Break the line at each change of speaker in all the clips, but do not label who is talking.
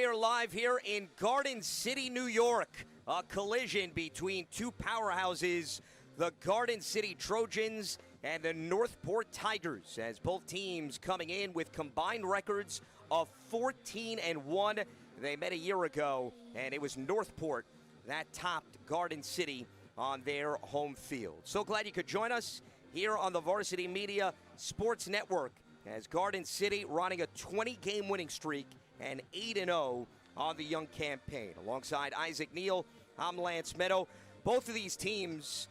are live here in Garden City, New York. A collision between two powerhouses, the Garden City Trojans and the Northport Tigers, as both teams coming in with combined records of 14-1. They met a year ago, and it was Northport that topped Garden City on their home field. So glad you could join us here on the Varsity Media Sports Network as Garden City running a 20-game winning streak and 8-0 on the young campaign. Alongside Isaac Neal, I'm Lance Meadow. Both of these teams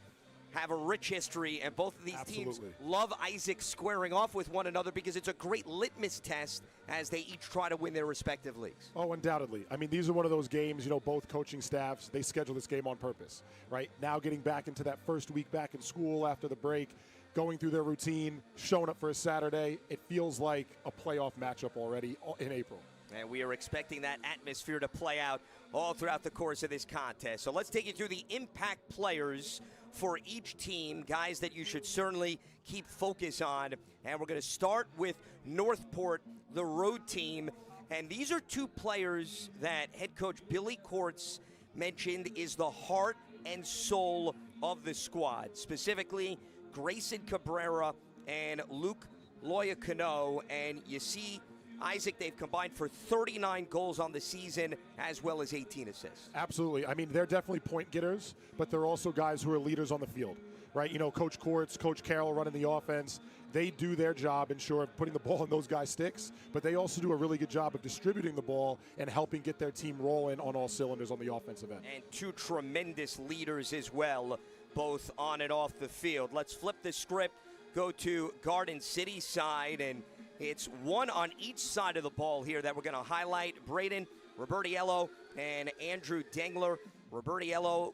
have a rich history, and both of these teams love Isaac squaring off with one another because it's a great litmus test as they each try to win their respective leagues.
Oh, undoubtedly. I mean, these are one of those games, both coaching staffs, they schedule this game on purpose, right? Now getting back into that first week back in school after the break, going through their routine, showing up for a Saturday, it feels like a playoff matchup already in April.
And we are expecting that atmosphere to play out all throughout the course of this contest. So let's take you through the impact players for each team, guys that you should certainly keep focus on. And we're going to start with Northport, the road team. And these are two players that head coach Billy Courts mentioned is the heart and soul of the squad, specifically Grayson Cabrera and Luke Loyacano. And you see, Isaac, they've combined for 39 goals on the season as well as 18 assists.
Absolutely. I mean, they're definitely point getters, but they're also guys who are leaders on the field, right? Coach Courts, Coach Carroll running the offense, they do their job, ensure putting the ball in those guys' sticks, but they also do a really good job of distributing the ball and helping get their team rolling on all cylinders on the offensive end.
And two tremendous leaders as well, both on and off the field. Let's flip the script, go to Garden City side, and it's one on each side of the ball here that we're going to highlight. Braden Robertiello and Andrew Dengler. Robertiello,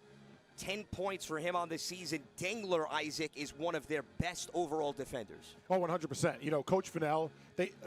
10 points for him on the season. Dengler, Isaac, is one of their best overall defenders.
Oh, 100%. Coach Fennell,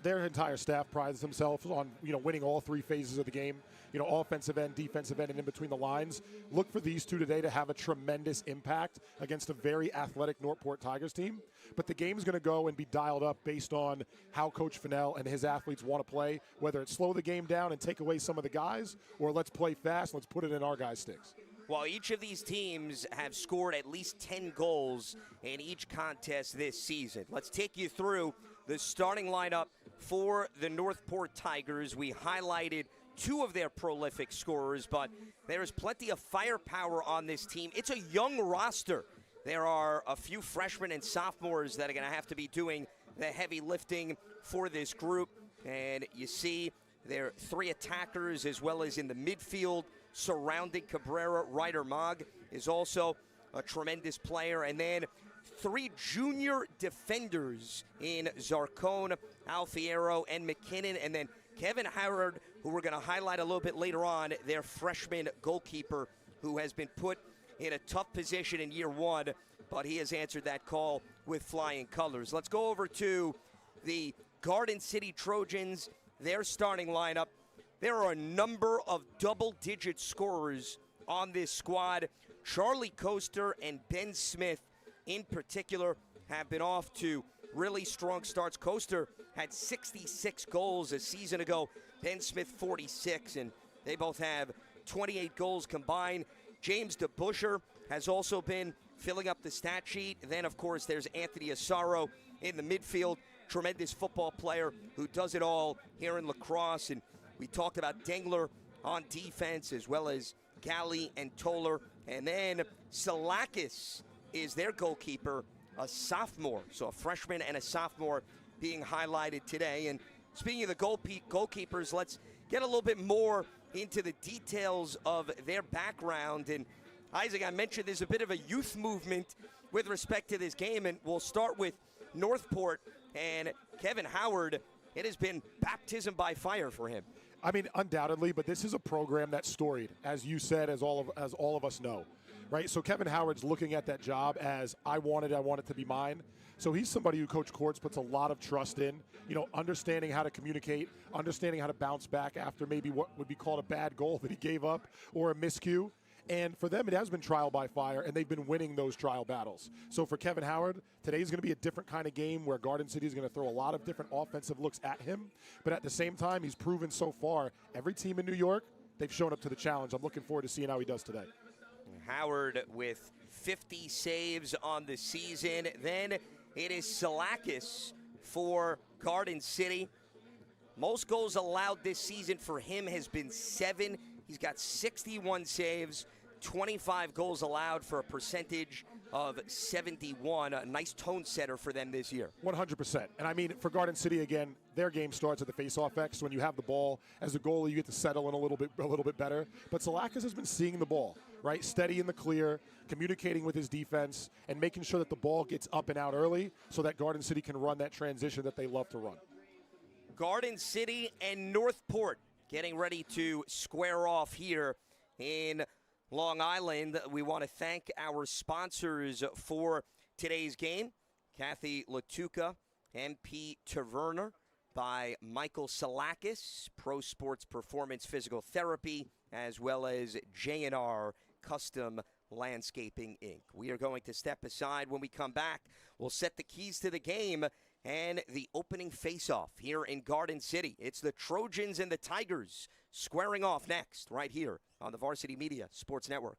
their entire staff prides themselves on, winning all three phases of the game. Offensive end, defensive end, and in between the lines. Look for these two today to have a tremendous impact against a very athletic Northport Tigers team. But the game's going to go and be dialed up based on how Coach Fennell and his athletes want to play, whether it's slow the game down and take away some of the guys, or let's play fast, let's put it in our guys' sticks.
While each of these teams have scored at least 10 goals in each contest this season. Let's take you through the starting lineup for the Northport Tigers. We highlighted two of their prolific scorers, but there is plenty of firepower on this team. It's a young roster. There are a few freshmen and sophomores that are going to have to be doing the heavy lifting for this group. And you see there are three attackers as well as in the midfield surrounding Cabrera. Ryder Mogg is also a tremendous player. And then three junior defenders in Zarcone, Alfiero, and McKinnon. And then Kevin Howard, who we're going to highlight a little bit later on, their freshman goalkeeper, who has been put in a tough position in year one, but he has answered that call with flying colors. Let's go over to the Garden City Trojans, their starting lineup. There are a number of double-digit scorers on this squad. Charlie Coaster and Ben Smith, in particular, have been off to really strong starts. Coaster had 66 goals a season ago. Ben Smith 46, and they both have 28 goals combined. James DeBuscher has also been filling up the stat sheet. And then, of course, there's Anthony Asaro in the midfield. Tremendous football player who does it all here in Lacrosse. And we talked about Dengler on defense as well as Galley and Toller. And then Salakis is their goalkeeper, a sophomore. So a freshman and a sophomore being highlighted today. And speaking of the goalkeepers, let's get a little bit more into the details of their background. And Isaac, I mentioned there's a bit of a youth movement with respect to this game, and we'll start with Northport and Kevin Howard. It has been baptism by fire for him.
I mean, undoubtedly, but this is a program that's storied, as you said, as all of us know, right? So Kevin Howard's looking at that job as I want it to be mine. So he's somebody who Coach Courts puts a lot of trust in, understanding how to communicate, understanding how to bounce back after maybe what would be called a bad goal that he gave up or a miscue. And for them, it has been trial by fire, and they've been winning those trial battles. So for Kevin Howard, today's going to be a different kind of game where Garden City is going to throw a lot of different offensive looks at him. But at the same time, he's proven so far, every team in New York, they've shown up to the challenge. I'm looking forward to seeing how he does today.
Howard with 50 saves on the season. Then it is Salakis for Garden City. Most goals allowed this season for him has been 7. He's got 61 saves, 25 goals allowed for a percentage of 71. A nice tone setter for them this year.
100%. And I mean, for Garden City, again, their game starts at the face-off X. When you have the ball, as a goalie, you get to settle in a little bit better. But Salakis has been seeing the ball, right? Steady in the clear, communicating with his defense, and making sure that the ball gets up and out early so that Garden City can run that transition that they love to run.
Garden City and Northport getting ready to square off here in Long Island. We want to thank our sponsors for today's game. Kathy Latuca, MP Taverner, by Michael Salakis, Pro Sports Performance Physical Therapy, as well as J&R Custom Landscaping, Inc. We are going to step aside. When we come back, we'll set the keys to the game and the opening face-off here in Garden City. It's the Trojans and the Tigers squaring off next, right here on the Varsity Media Sports Network.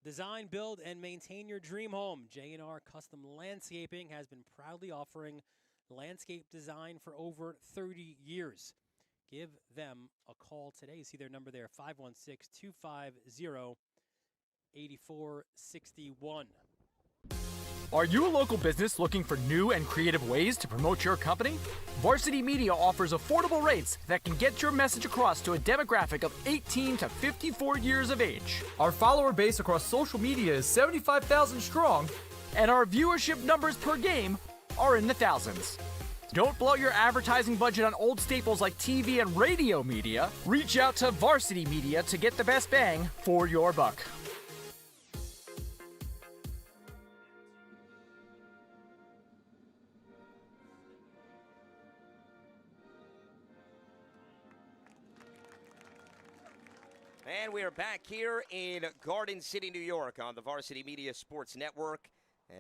Design, build, and maintain your dream home. J&R Custom Landscaping has been proudly offering landscape design for over 30 years. Give them a call today. See their number there, 516-250-8461.
Are you a local business looking for new and creative ways to promote your company? Varsity Media offers affordable rates that can get your message across to a demographic of 18 to 54 years of age. Our follower base across social media is 75,000 strong, and our viewership numbers per game are in the thousands. Don't blow your advertising budget on old staples like TV and radio media. Reach out to Varsity Media to get the best bang for your buck.
And we are back here in Garden City, New York on the Varsity Media Sports Network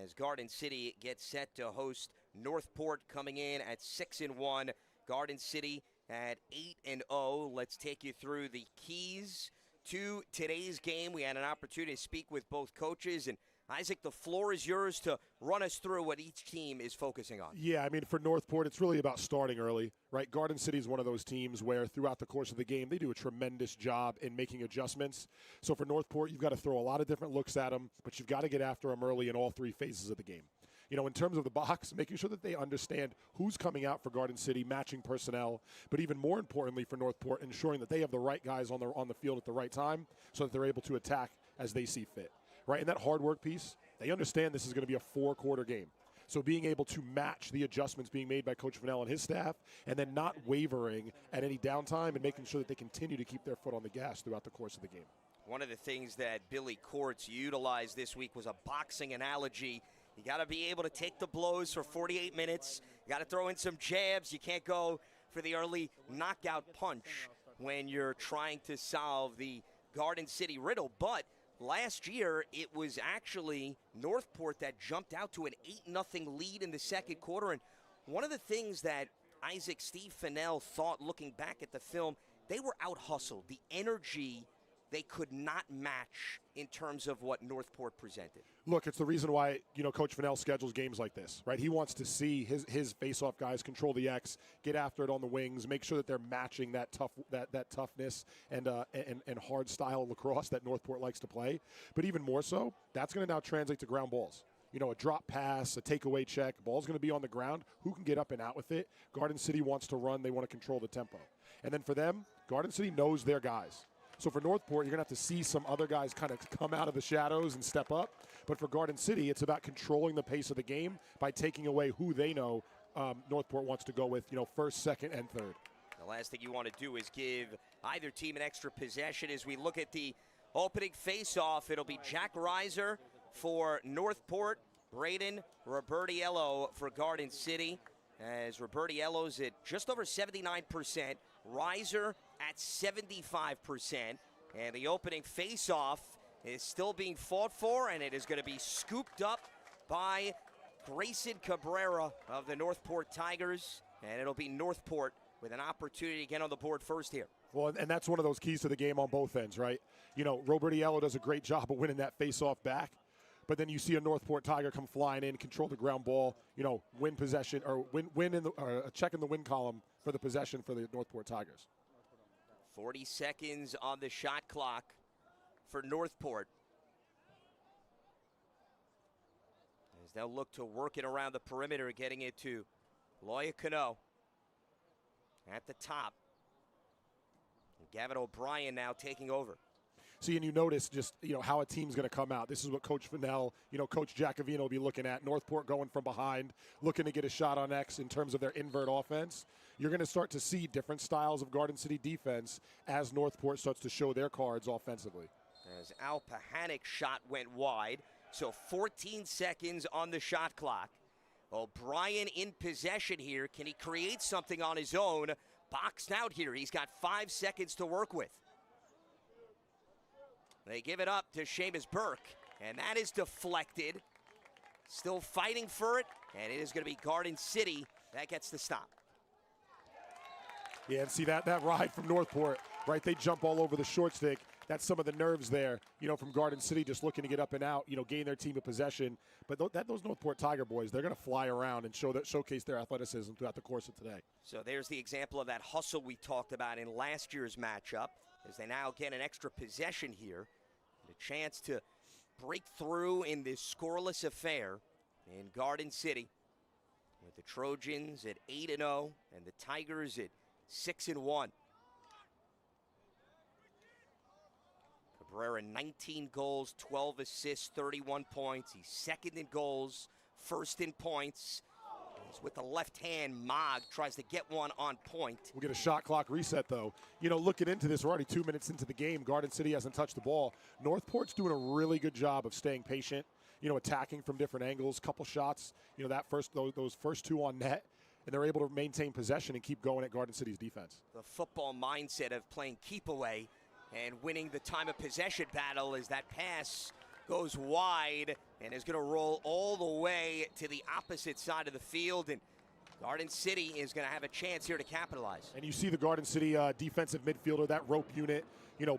as Garden City gets set to host Northport, coming in at 6-1. Garden City at 8-0. Let's take you through the keys to today's game. We had an opportunity to speak with both coaches, and Isaac, the floor is yours to run us through what each team is focusing on.
Yeah, I mean, for Northport, it's really about starting early, right? Garden City is one of those teams where throughout the course of the game, they do a tremendous job in making adjustments. So for Northport, you've got to throw a lot of different looks at them, but you've got to get after them early in all three phases of the game. You know, in terms of the box, making sure that they understand who's coming out for Garden City, matching personnel, but even more importantly for Northport, ensuring that they have the right guys on the field at the right time so that they're able to attack as they see fit. Right, and that hard work piece, they understand this is going to be a 4-quarter game. So being able to match the adjustments being made by Coach Fennell and his staff, and then not wavering at any downtime and making sure that they continue to keep their foot on the gas throughout the course of the game.
One of the things that Billy Courts utilized this week was a boxing analogy. You got to be able to take the blows for 48 minutes. You got to throw in some jabs. You can't go for the early knockout punch when you're trying to solve the Garden City riddle. But last year, it was actually Northport that jumped out to an 8-0 lead in the second quarter. And one of the things that Steve Fennell thought, looking back at the film, they were out-hustled. The energy they could not match in terms of what Northport presented.
Look, it's the reason why, you know, Coach Fennell schedules games like this, right? He wants to see his face-off guys control the X, get after it on the wings, make sure that they're matching that toughness and hard style lacrosse that Northport likes to play. But even more so, that's going to now translate to ground balls. a drop pass, a takeaway check. Ball's going to be on the ground. Who can get up and out with it? Garden City wants to run. They want to control the tempo. And then for them, Garden City knows their guys. So for Northport, you're going to have to see some other guys kind of come out of the shadows and step up. But for Garden City, it's about controlling the pace of the game by taking away who they know Northport wants to go with, first, second, and third.
The last thing you want to do is give either team an extra possession. As we look at the opening face-off, it'll be Jack Reiser for Northport, Braden Robertiello for Garden City. As Robertiello's at just over 79%, Reiser at 75%. And the opening face-off is still being fought for, and it is going to be scooped up by Grayson Cabrera of the Northport Tigers. And it'll be Northport with an opportunity to get on the board first here.
Well, and that's one of those keys to the game on both ends, right? Robertiello does a great job of winning that face-off back. But then you see a Northport Tiger come flying in, control the ground ball, win possession, or win in the check in the win column for the possession for the Northport Tigers.
40 seconds on the shot clock for Northport. As they'll look to work it around the perimeter, getting it to Loya Cano at the top. And Gavin O'Brien now taking over.
See, and you notice just, how a team's going to come out. This is what Coach Fennell, Coach Giacovino will be looking at. Northport going from behind, looking to get a shot on X in terms of their invert offense. You're going to start to see different styles of Garden City defense as Northport starts to show their cards offensively.
As Al Pahanik's shot went wide, so 14 seconds on the shot clock. O'Brien in possession here. Can he create something on his own? Boxed out here. He's got 5 seconds to work with. They give it up to Seamus Burke, and that is deflected. Still fighting for it, and it is going to be Garden City that gets the stop.
Yeah, and see that ride from Northport, right? They jump all over the short stick. That's some of the nerves there, from Garden City just looking to get up and out, gain their team of possession. But those Northport Tiger boys, they're going to fly around and showcase their athleticism throughout the course of today.
So there's the example of that hustle we talked about in last year's matchup, as they now get an extra possession here. And a chance to break through in this scoreless affair in Garden City, with the Trojans at 8-0 and the Tigers at 6-1. Cabrera, 19 goals, 12 assists, 31 points. He's second in goals, first in points. He's with the left hand. Mogg tries to get one on point.
We'll get a shot clock reset, though. Looking into this, we're already 2 minutes into the game. Garden City hasn't touched the ball. Northport's doing a really good job of staying patient, attacking from different angles, couple shots, those first two on net, and they're able to maintain possession and keep going at Garden City's defense.
The football mindset of playing keep away and winning the time of possession battle as that pass goes wide and is going to roll all the way to the opposite side of the field. And Garden City is going to have a chance here to capitalize.
And you see the Garden City defensive midfielder, that rope unit,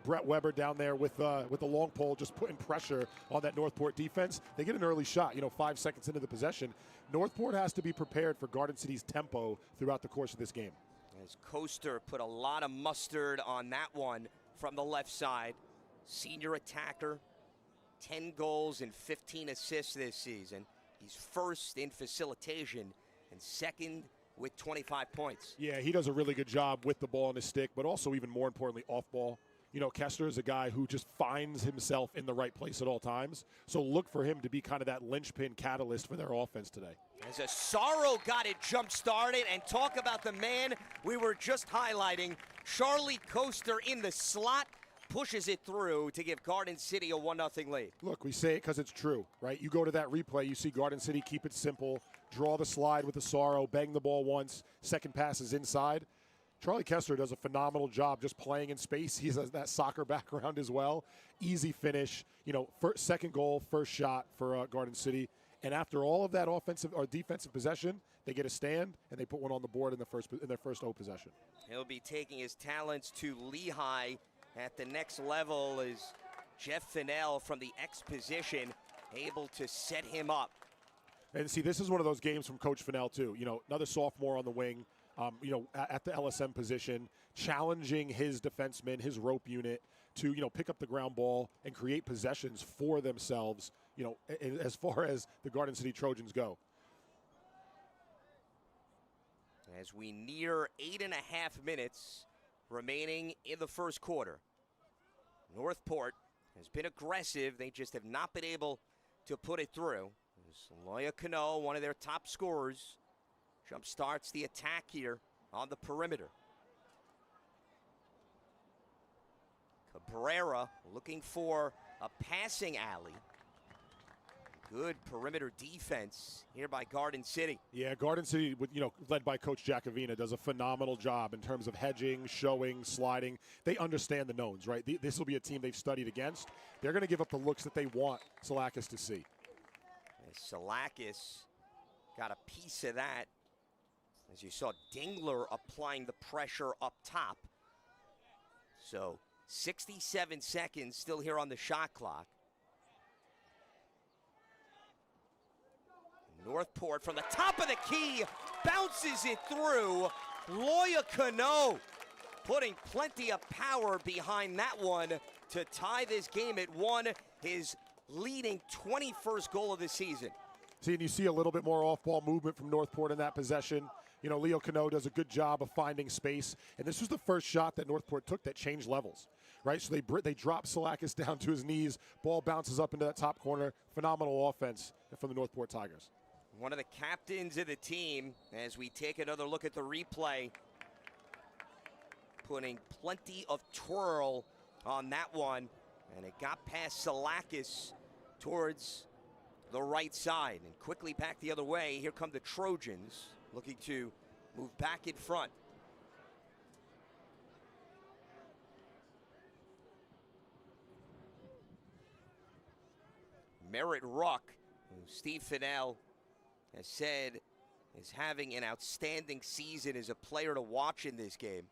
Brett Weber down there with the long pole just putting pressure on that Northport defense. They get an early shot, 5 seconds into the possession. Northport has to be prepared for Garden City's tempo throughout the course of this game.
As Coaster put a lot of mustard on that one from the left side. Senior attacker, 10 goals and 15 assists this season. He's first in facilitation and second with 25 points.
Yeah, he does a really good job with the ball on his stick, but also even more importantly, off ball. Kester is a guy who just finds himself in the right place at all times. So look for him to be kind of that linchpin catalyst for their offense today.
As Asaro got it jump-started, and talk about the man we were just highlighting. Charlie Coaster in the slot pushes it through to give Garden City a 1-0 lead.
Look, we say it because it's true, right? You go to that replay, you see Garden City keep it simple, draw the slide with Asaro, bang the ball once, second pass is inside. Charlie Kester does a phenomenal job just playing in space. He has that soccer background as well. Easy finish, second goal, first shot for Garden City. And after all of that offensive or defensive possession, they get a stand and they put one on the board in their first O possession.
He'll be taking his talents to Lehigh at the next level as Jeff Fennell from the X position able to set him up.
And see, this is one of those games from Coach Fennell too. Another sophomore on the wing. At the LSM position, challenging his defenseman, his rope unit to, pick up the ground ball and create possessions for themselves as far as the Garden City Trojans go.
As we near 8.5 minutes remaining in the first quarter. Northport has been aggressive. They just have not been able to put it through. Loya Cano, one of their top scorers, jump starts the attack here on the perimeter. Cabrera looking for a passing alley. Good perimeter defense here by Garden City.
Yeah, Garden City, led by Coach Jacovina, does a phenomenal job in terms of hedging, showing, sliding. They understand the knowns, right? This will be a team they've studied against. They're going to give up the looks that they want Salakis to see.
Salakis got a piece of that. As you saw, Dingler applying the pressure up top. So 67 seconds still here on the shot clock. Northport from the top of the key, bounces it through. Loya Cano putting plenty of power behind that one to tie this game at 1, his leading 21st goal of the season.
See, and you see a little bit more off-ball movement from Northport in that possession. Leo Cano does a good job of finding space, and this was the first shot that Northport took that changed levels, right? So they drop Salakis down to his knees, ball bounces up into that top corner. Phenomenal offense from the Northport Tigers.
One of the captains of the team, as we take another look at the replay, putting plenty of twirl on that one, and it got past Salakis towards the right side and quickly back the other way. Here come the Trojans looking to move back in front. Merritt Ruck, who Steve Fennell has said is having an outstanding season as a player to watch in this game.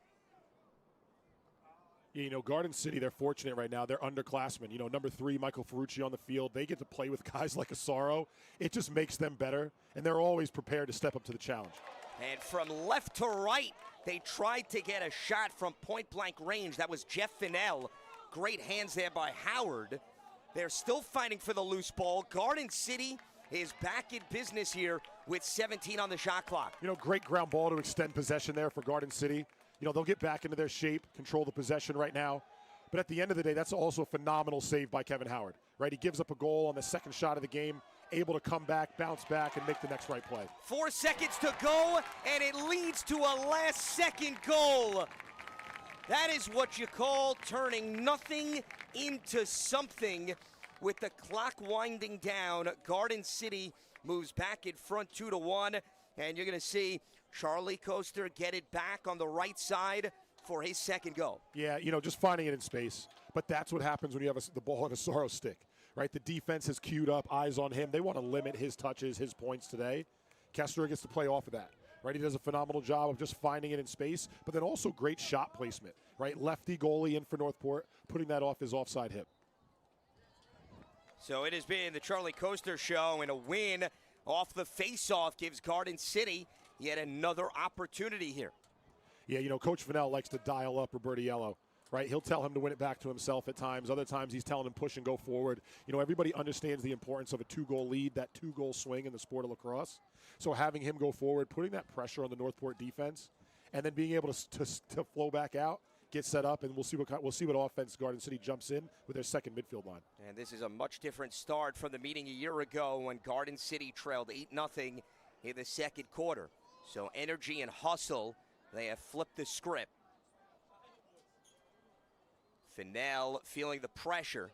Yeah, Garden City, they're fortunate right now. They're underclassmen. Number 3, Michael Ferrucci on the field. They get to play with guys like Asaro. It just makes them better, and they're always prepared to step up to the challenge.
And from left to right, they tried to get a shot from point-blank range. That was Jeff Fennell. Great hands there by Howard. They're still fighting for the loose ball. Garden City is back in business here with 17 on the shot clock.
Great ground ball to extend possession there for Garden City. They'll get back into their shape, control the possession right now. But at the end of the day, that's also a phenomenal save by Kevin Howard, right? He gives up a goal on the second shot of the game, able to come back, bounce back, and make the next right play.
4 seconds to go, and it leads to a last-second goal. That is what you call turning nothing into something. With the clock winding down, Garden City moves back in front 2-1, and you're going to see Charlie Coaster get it back on the right side for his second goal.
Yeah, just finding it in space. But that's what happens when you have the ball in a Sorrow stick, right? The defense has queued up, eyes on him. They want to limit his touches, his points today. Kessler gets to play off of that, right? He does a phenomenal job of just finding it in space, but then also great shot placement, right? Lefty goalie in for Northport, putting that off his offside hip.
So it has been the Charlie Coaster Show, and a win off the face-off gives Garden City yet another opportunity here.
Yeah, Coach Fennell likes to dial up Robertiello, right? He'll tell him to win it back to himself at times. Other times he's telling him push and go forward. Everybody understands the importance of a 2-goal lead, that 2-goal swing in the sport of lacrosse. So having him go forward, putting that pressure on the Northport defense, and then being able to flow back out, get set up, and we'll see what offense Garden City jumps in with their second midfield line.
And this is a much different start from the meeting a year ago when Garden City trailed 8-0 in the second quarter. So energy and hustle, they have flipped the script. Fennell feeling the pressure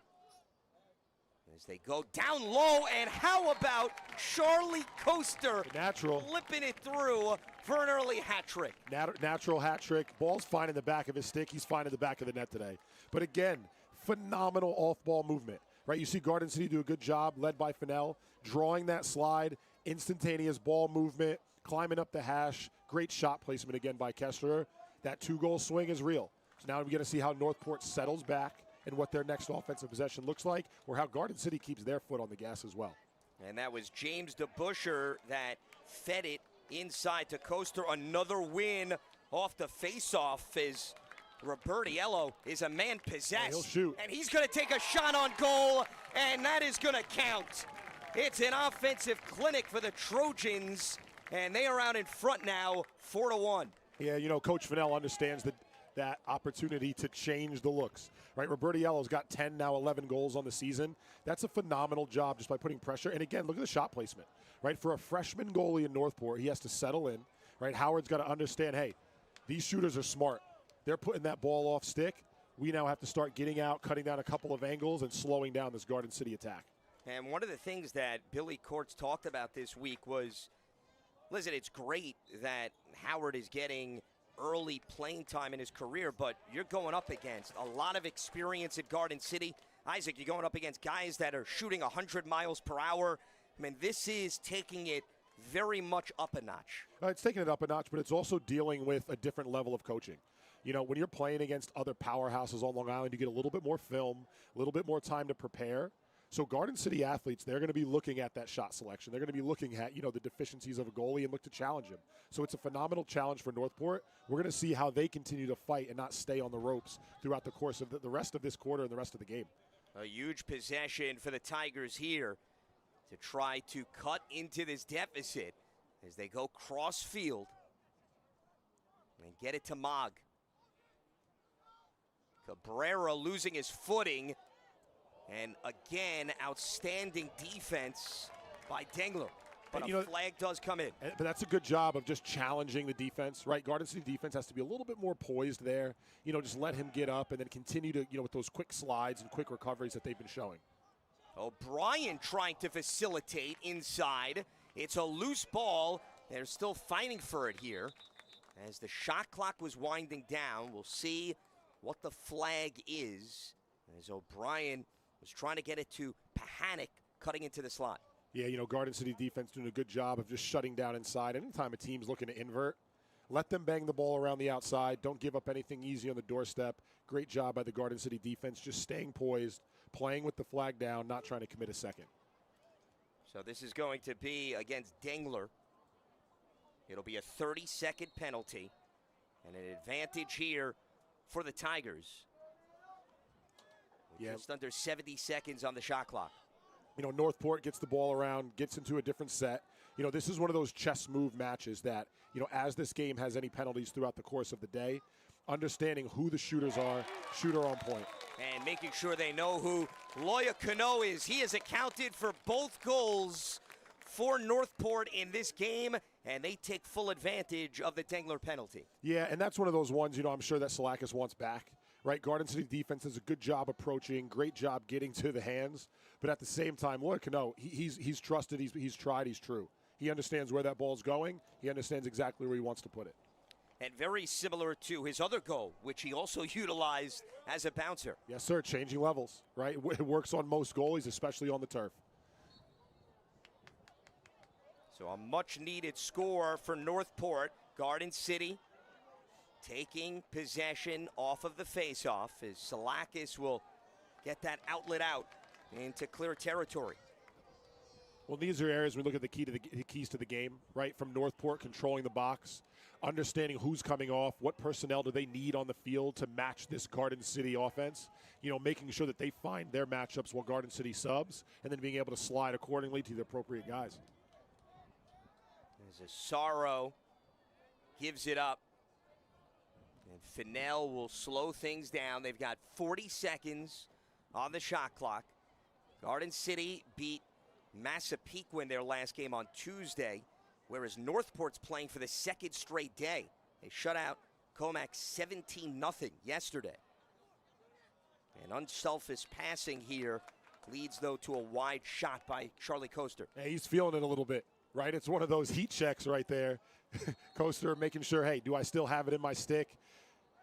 as they go down low, and how about Charlie Coaster flipping it through for an early hat trick.
Natural hat trick. Ball's fine in the back of his stick. He's fine in the back of the net today. But again, phenomenal off-ball movement, right? You see Garden City do a good job, led by Fennell, drawing that slide, instantaneous ball movement, climbing up the hash. Great shot placement again by Kessler. That 2-goal swing is real. So now we're going to see how Northport settles back and what their next offensive possession looks like, or how Garden City keeps their foot on the gas as well.
And that was James DeBuscher that fed it inside to Coaster. Another win off the face-off as Robertiello is a man possessed.
He'll shoot.
And he's going to take a shot on goal, and that is going to count. It's an offensive clinic for the Trojans, and they are out in front now, 4-1.
Yeah, you know, Coach Fennell understands that opportunity to change the looks, right? Robertiello's got 10, now 11 goals on the season. That's a phenomenal job just by putting pressure. And again, look at the shot placement, right? For a freshman goalie in Northport, he has to settle in, right? Howard's got to understand, hey, these shooters are smart. They're putting that ball off stick. We now have to start getting out, cutting down a couple of angles, and slowing down this Garden City attack.
And one of the things that Billy Courts talked about this week was, listen, it's great that Howard is getting early playing time in his career, but you're going up against a lot of experience at Garden City. Isaac, you're going up against guys that are shooting 100 miles per hour. I mean, this is taking it very much up a notch.
It's taking it up a notch, but it's also dealing with a different level of coaching. You know, when you're playing against other powerhouses on Long Island, you get a little bit more film, a little bit more time to prepare. So Garden City athletes, they're going to be looking at that shot selection. They're going to be looking at, you know, the deficiencies of a goalie and look to challenge him. So it's a phenomenal challenge for Northport. We're going to see how they continue to fight and not stay on the ropes throughout the course of the rest of this quarter and the rest of the game.
A huge possession for the Tigers here to try to cut into this deficit as they go cross field and get it to Mogg. Cabrera losing his footing. And again, outstanding defense by Dengler. But a flag does come in.
But that's a good job of just challenging the defense, right? Garden City defense has to be a little bit more poised there. You know, just let him get up and then continue to, you know, with those quick slides and quick recoveries that they've been showing.
O'Brien trying to facilitate inside. It's a loose ball. They're still fighting for it here. As the shot clock was winding down, we'll see what the flag is. As O'Brien was trying to get it to Pahanic, cutting into the slot.
Yeah, you know, Garden City defense doing a good job of just shutting down inside. Anytime a team's looking to invert, let them bang the ball around the outside. Don't give up anything easy on the doorstep. Great job by the Garden City defense, just staying poised, playing with the flag down, not trying to commit a second.
So this is going to be against Dengler. It'll be a 30-second penalty and an advantage here for the Tigers.
Yeah.
Just under 70 seconds on the shot clock.
You know, Northport gets the ball around, gets into a different set. You know, this is one of those chess move matches that, you know, as this game has any penalties throughout the course of the day, understanding who the shooters are, shooter on point.
And making sure they know who Loya Cano is. He has accounted for both goals for Northport in this game, and they take full advantage of the Dengler penalty.
Yeah, and that's one of those ones, you know, I'm sure that Salakis wants back. Right, Garden City defense does a good job approaching, great job getting to the hands, but at the same time, Loya Cano, he's trusted, he's tried, he's true. He understands where that ball's going. He understands exactly where he wants to put it.
And very similar to his other goal, which he also utilized as a bouncer.
Yes, sir, changing levels, right? It works on most goalies, especially on the turf.
So a much-needed score for Northport. Garden City taking possession off of the faceoff as Salakis will get that outlet out into clear territory.
Well, these are areas we look at the keys to the game, right? From Northport controlling the box, understanding who's coming off, what personnel do they need on the field to match this Garden City offense. You know, making sure that they find their matchups while Garden City subs, and then being able to slide accordingly to the appropriate guys.
As Asaro gives it up. And Fennell will slow things down. They've got 40 seconds on the shot clock. Garden City beat Massapequa in their last game on Tuesday, whereas Northport's playing for the second straight day. They shut out Comac 17-0 yesterday. And unselfish passing here leads, though, to a wide shot by Charlie Coaster.
Hey, he's feeling it a little bit, right? It's one of those heat checks right there. Coaster making sure, hey, do I still have it in my stick?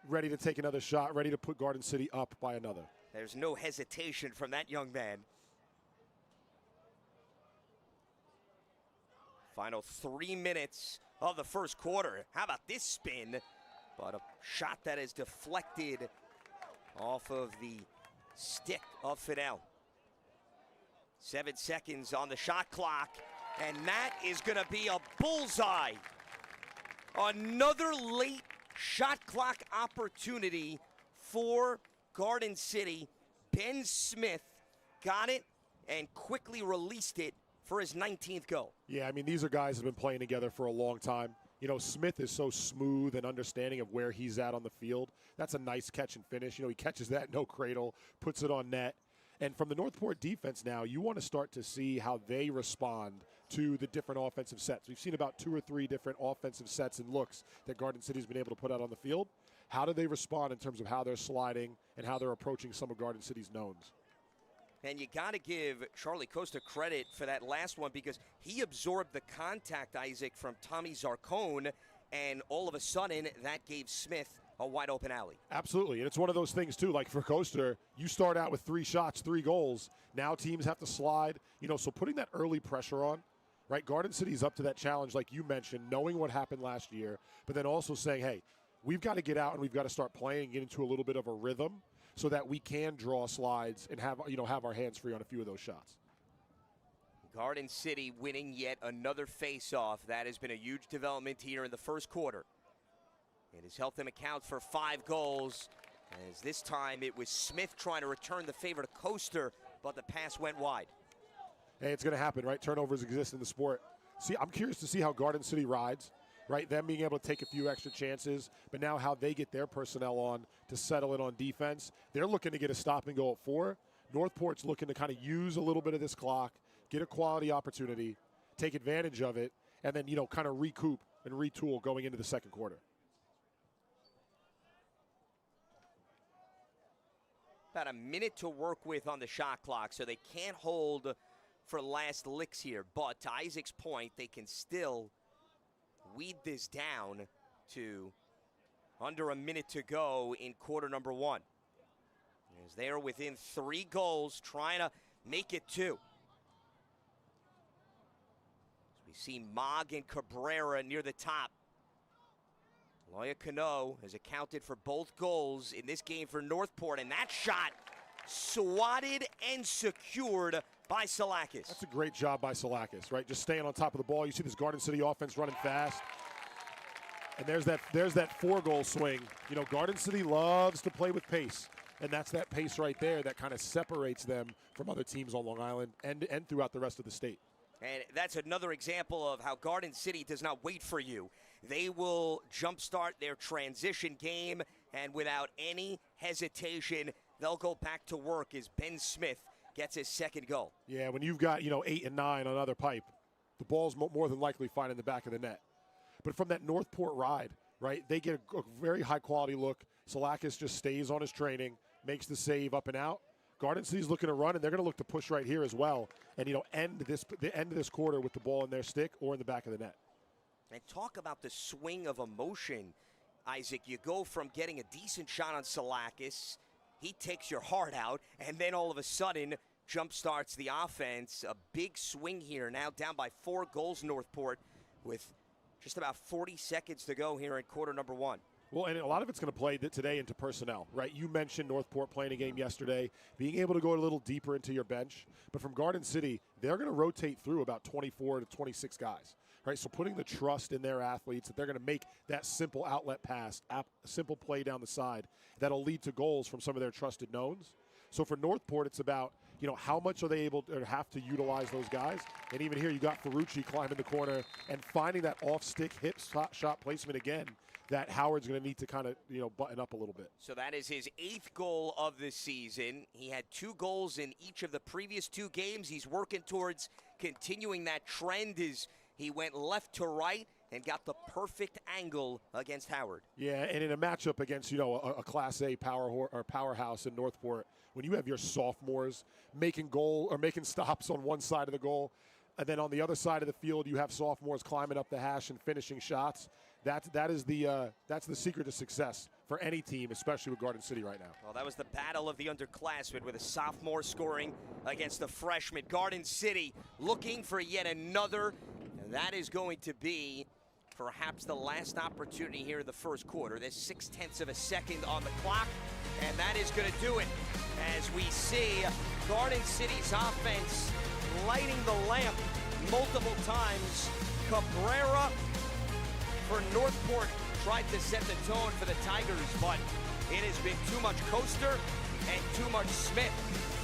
Ready to take another shot, ready to put Garden City up by another.
There's no hesitation from that young man. Final 3 minutes of the first quarter. How about this spin? But a shot that is deflected off of the stick of Fennell. 7 seconds on the shot clock, and that is going to be a bullseye. Another late shot clock opportunity for Garden City. Ben Smith got it and quickly released it for his 19th goal.
Yeah, I mean, these are guys that have been playing together for a long time. You know, Smith is so smooth and understanding of where he's at on the field. That's a nice catch and finish. You know, he catches that, no cradle, puts it on net. And from the Northport defense now, you want to start to see how they respond to the different offensive sets. We've seen about 2 or 3 different offensive sets and looks that Garden City's been able to put out on the field. How do they respond in terms of how they're sliding and how they're approaching some of Garden City's knowns?
And you got to give Charlie Costa credit for that last one because he absorbed the contact, Isaac, from Tommy Zarcone, and all of a sudden that gave Smith a wide open alley.
Absolutely, and it's one of those things too, like for Costa, you start out with 3 shots, 3 goals. Now teams have to slide, you know, so putting that early pressure on, right? Garden City's up to that challenge, like you mentioned, knowing what happened last year, but then also saying, hey, we've got to get out and we've got to start playing and get into a little bit of a rhythm so that we can draw slides and have our hands free on a few of those shots.
Garden City winning yet another face-off. That has been a huge development here in the first quarter. It has helped them account for 5 goals, as this time it was Smith trying to return the favor to Coaster, but the pass went wide.
Hey, it's going to happen, right? Turnovers exist in the sport. See, I'm curious to see how Garden City rides, right? Them being able to take a few extra chances, but now how they get their personnel on to settle in on defense. They're looking to get a stop and go at 4. Northport's looking to kind of use a little bit of this clock, get a quality opportunity, take advantage of it, and then, you know, kind of recoup and retool going into the second quarter.
About a minute to work with on the shot clock, so they can't hold for last licks here. But to Isaac's point, they can still weed this down to under a minute to go in quarter number 1. As they are within 3 goals, trying to make it 2. As we see Mogg and Cabrera near the top. Loya Cano has accounted for both goals in this game for Northport, and that shot swatted and secured by Salakis.
That's a great job by Salakis, right? Just staying on top of the ball. You see this Garden City offense running fast. And there's that 4-goal swing. You know, Garden City loves to play with pace, and that's that pace right there that kind of separates them from other teams on Long Island and throughout the rest of the state.
And that's another example of how Garden City does not wait for you. They will jumpstart their transition game, and without any hesitation, they'll go back to work as Ben Smith gets his 2nd goal.
Yeah, when you've got, 8 and 9 on other pipe, the ball's more than likely finding the back of the net. But from that Northport ride, right, they get a very high-quality look. Salakis just stays on his training, makes the save up and out. Garden City's looking to run, and they're going to look to push right here as well and, end this quarter with the ball in their stick or in the back of the net.
And talk about the swing of emotion, Isaac. You go from getting a decent shot on Salakis, he takes your heart out, and then all of a sudden jump starts the offense. A big swing here, now down by 4 goals Northport with just about 40 seconds to go here in quarter number 1.
Well, and a lot of it's going to play today into personnel, right? You mentioned Northport playing a game yesterday, being able to go a little deeper into your bench. But from Garden City, they're going to rotate through about 24 to 26 guys, right? So putting the trust in their athletes that they're going to make that simple outlet pass, simple play down the side that'll lead to goals from some of their trusted knowns. So for Northport, it's about, how much are they able to have to utilize those guys? And even here, you got Ferrucci climbing the corner and finding that off-stick hip shot placement again that Howard's going to need to kind of, button up a little bit.
So that is his 8th goal of the season. He had 2 goals in each of the previous 2 games. He's working towards continuing that trend as he went left to right and got the perfect angle against Howard.
Yeah, and in a matchup against, a Class A powerhouse in Northport, when you have your sophomores making stops on one side of the goal, and then on the other side of the field you have sophomores climbing up the hash and finishing shots. That's the secret to success for any team, especially with Garden City right now.
Well, that was the battle of the underclassmen with a sophomore scoring against a freshman. Garden City looking for yet another, and that is going to be perhaps the last opportunity here in the first quarter. There's 0.6 of a second on the clock, and that is going to do it as we see Garden City's offense lighting the lamp multiple times. Cabrera for Northport tried to set the tone for the Tigers, but it has been too much Coaster and too much Smith.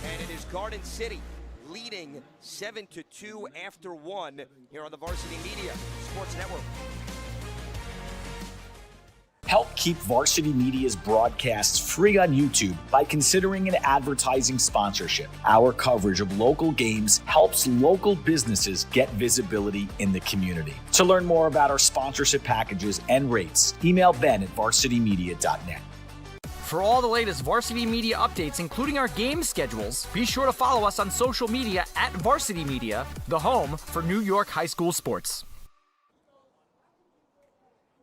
And it is Garden City leading 7-2 after one here on the Varsity Media Sports Network.
Help keep Varsity Media's broadcasts free on YouTube by considering an advertising sponsorship. Our coverage of local games helps local businesses get visibility in the community. To learn more about our sponsorship packages and rates, email Ben at varsitymedia.net.
For all the latest Varsity Media updates, including our game schedules, be sure to follow us on social media at Varsity Media, the home for New York high school sports.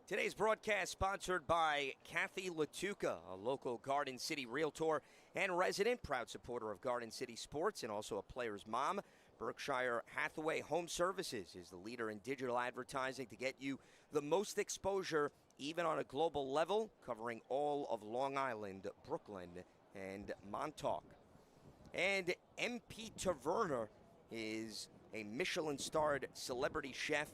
Today's broadcast sponsored by Kathy Latuca, a local Garden City realtor and resident, proud supporter of Garden City sports and also a player's mom. Berkshire Hathaway Home Services is the leader in digital advertising to get you the most exposure, even on a global level, covering all of Long Island, Brooklyn, and Montauk. And MP Taverner is a Michelin-starred celebrity chef,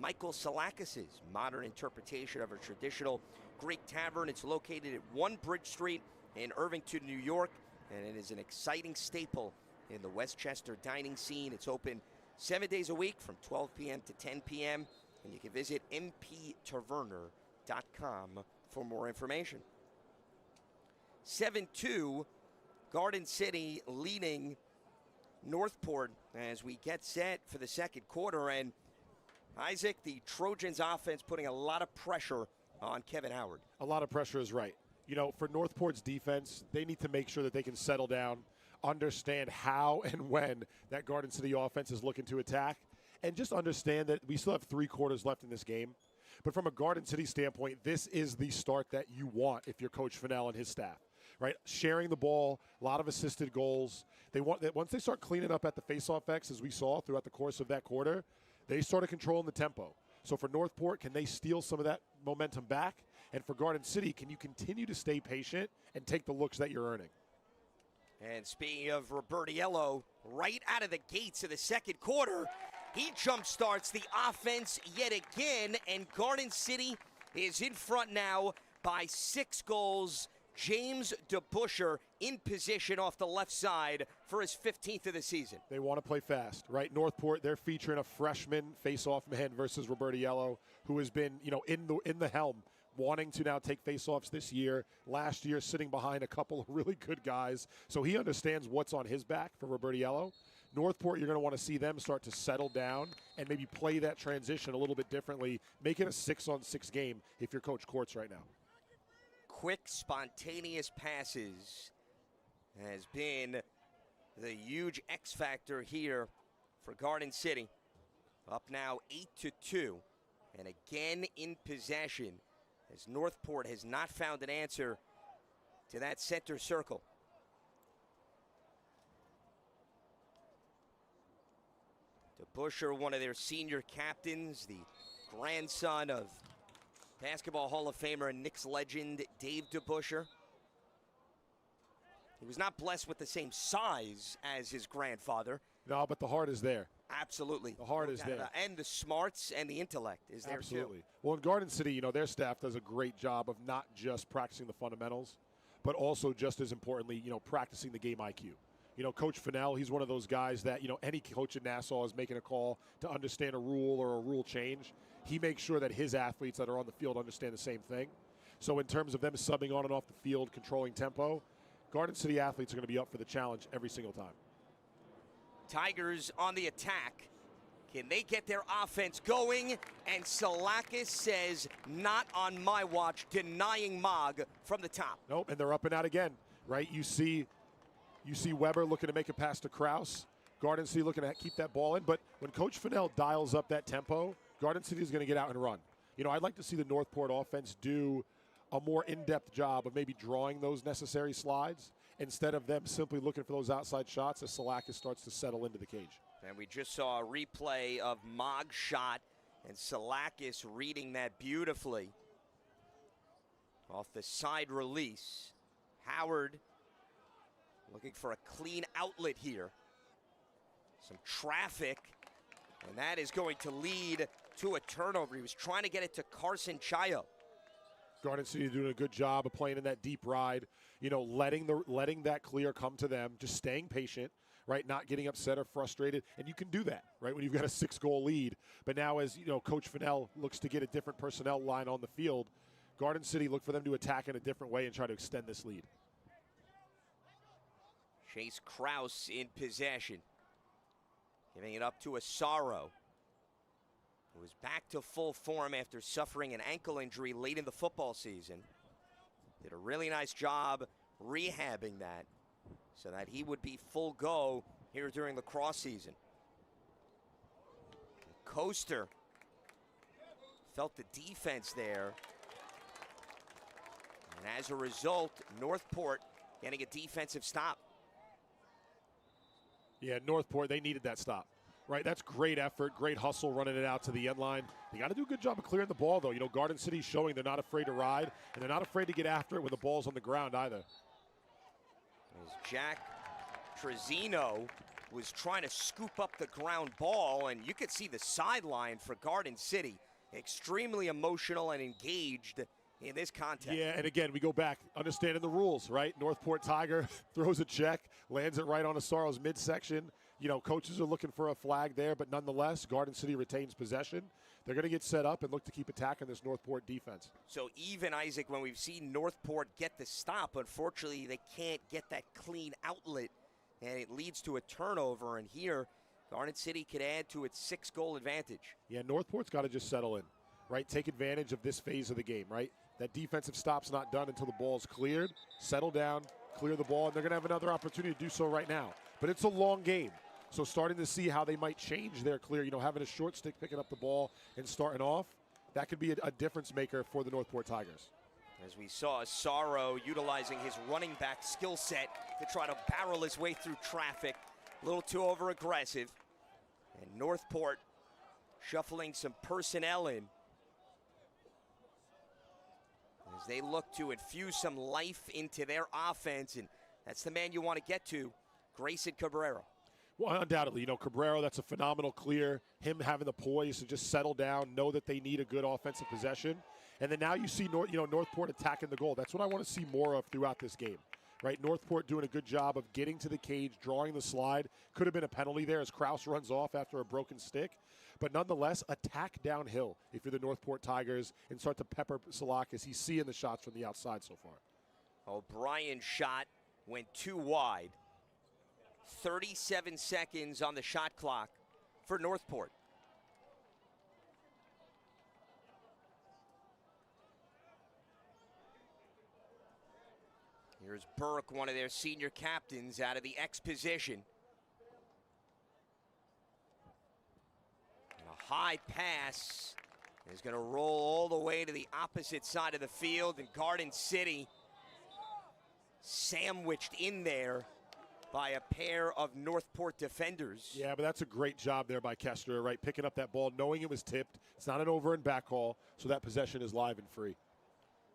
Michael Salakis' modern interpretation of a traditional Greek tavern. It's located at 1 Bridge Street in Irvington, New York, and it is an exciting staple in the Westchester dining scene. It's open 7 days a week from 12 p.m. to 10 p.m., and you can visit mptaverner.com for more information. 7-2, Garden City leading Northport as we get set for the second quarter, and Isaac, the Trojans offense putting a lot of pressure on Kevin Howard.
A lot of pressure is right. You know, for Northport's defense, they need to make sure that they can settle down, understand how and when that Garden City offense is looking to attack, and just understand that we still have 3 quarters left in this game. But from a Garden City standpoint, this is the start that you want if you're Coach Fennell and his staff, right? Sharing the ball, a lot of assisted goals. They want that once they start cleaning up at the faceoff X, as we saw throughout the course of that quarter, they started controlling the tempo. So for Northport, can they steal some of that momentum back? And for Garden City, can you continue to stay patient and take the looks that you're earning?
And speaking of Robertiello, right out of the gates of the second quarter, he jump-starts the offense yet again, and Garden City is in front now by 6 goals. James DeBuscher in position off the left side for his 15th of the season.
They want to play fast, right? Northport, they're featuring a freshman face-off man versus Robertiello, who has been, you know, in the helm, wanting to now take face-offs this year. Last year, sitting behind a couple of really good guys. So he understands what's on his back for Robertiello. Northport, you're going to want to see them start to settle down and maybe play that transition a little bit differently. Make it a 6-on-6 game if you're Coach Courts right now.
Quick, spontaneous passes has been the huge X factor here for Garden City. Up now 8-2, and again in possession as Northport has not found an answer to that center circle. DeBuscher, one of their senior captains, the grandson of Basketball Hall of Famer and Knicks legend Dave DeBuscher. He was not blessed with the same size as his grandfather.
No, but the heart is there.
Absolutely.
The heart is there.
And the smarts and the intellect is there
Absolutely.
too.
Well, in Garden City, you know, their staff does a great job of not just practicing the fundamentals, but also just as importantly, you know, practicing the game IQ. You know, Coach Fennell, he's one of those guys that, you know, any coach in Nassau is making a call to understand a rule or a rule change. He makes sure that his athletes that are on the field understand the same thing. So in terms of them subbing on and off the field, controlling tempo, Garden City athletes are going to be up for the challenge every single time.
Tigers on the attack. Can they get their offense going? And Salakis says, not on my watch, denying Mog from the top.
Nope, and they're up and out again, right? You see Weber looking to make a pass to Krause. Garden City looking to keep that ball in. But when Coach Fennell dials up that tempo, Garden City is going to get out and run. You know, I'd like to see the Northport offense do a more in-depth job of maybe drawing those necessary slides instead of them simply looking for those outside shots as Salakis starts to settle into the cage.
And we just saw a replay of Mog's shot and Salakis reading that beautifully off the side release. Howard looking for a clean outlet here. Some traffic, and that is going to lead to a turnover. He was trying to get it to Carson Chayo.
Garden City doing a good job of playing in that deep ride, letting that clear come to them, just staying patient, right, not getting upset or frustrated. And you can do that, right, when you've got a 6-goal lead. But now as, Coach Fennell looks to get a different personnel line on the field, Garden City look for them to attack in a different way and try to extend this lead.
Chase Krause in possession. Giving it up to Asaro, who is back to full form after suffering an ankle injury late in the football season. Did a really nice job rehabbing that so that he would be full go here during the Lacrosse season. Coaster felt the defense there. And as a result, Northport getting a defensive stop.
Yeah, Northport, they needed that stop. Right, that's great effort, great hustle running it out to the end line. They got to do a good job of clearing the ball, though. Garden City's showing they're not afraid to ride, and they're not afraid to get after it when the ball's on the ground either.
As Jack Trezino was trying to scoop up the ground ball, and you could see the sideline for Garden City. Extremely emotional and engaged in this contest.
Yeah, and again, we go back, understanding the rules, right? Northport Tiger throws a check, lands it right on Asaro's midsection. Coaches are looking for a flag there, but nonetheless, Garden City retains possession. They're going to get set up and look to keep attacking this Northport defense.
So even, Isaac, when we've seen Northport get the stop, unfortunately, they can't get that clean outlet, and it leads to a turnover. And here, Garden City could add to its 6-goal advantage.
Yeah, Northport's got to just settle in, right? Take advantage of this phase of the game, right? That defensive stop's not done until the ball's cleared. Settle down, clear the ball, and they're going to have another opportunity to do so right now. But it's a long game. So starting to see how they might change their clear, having a short stick picking up the ball and starting off, that could be a difference maker for the Northport Tigers.
As we saw Asaro utilizing his running back skill set to try to barrel his way through traffic, a little too over aggressive. And Northport shuffling some personnel in as they look to infuse some life into their offense, and that's the man you want to get to, Grayson Cabrera.
Well, undoubtedly, Cabrera, that's a phenomenal clear. Him having the poise to just settle down, know that they need a good offensive possession. And then now you see Northport attacking the goal. That's what I want to see more of throughout this game, right? Northport doing a good job of getting to the cage, drawing the slide. Could have been a penalty there as Krause runs off after a broken stick. But nonetheless, attack downhill if you're the Northport Tigers and start to pepper Salak as he's seeing the shots from the outside so far.
O'Brien's shot went too wide. 37 seconds on the shot clock for Northport. Here's Burke, one of their senior captains, out of the X position. And a high pass is going to roll all the way to the opposite side of the field, and Garden City sandwiched in there by a pair of Northport defenders.
Yeah, but that's a great job there by Kester, right? Picking up that ball, knowing it was tipped. It's not an over and back call, so that possession is live and free.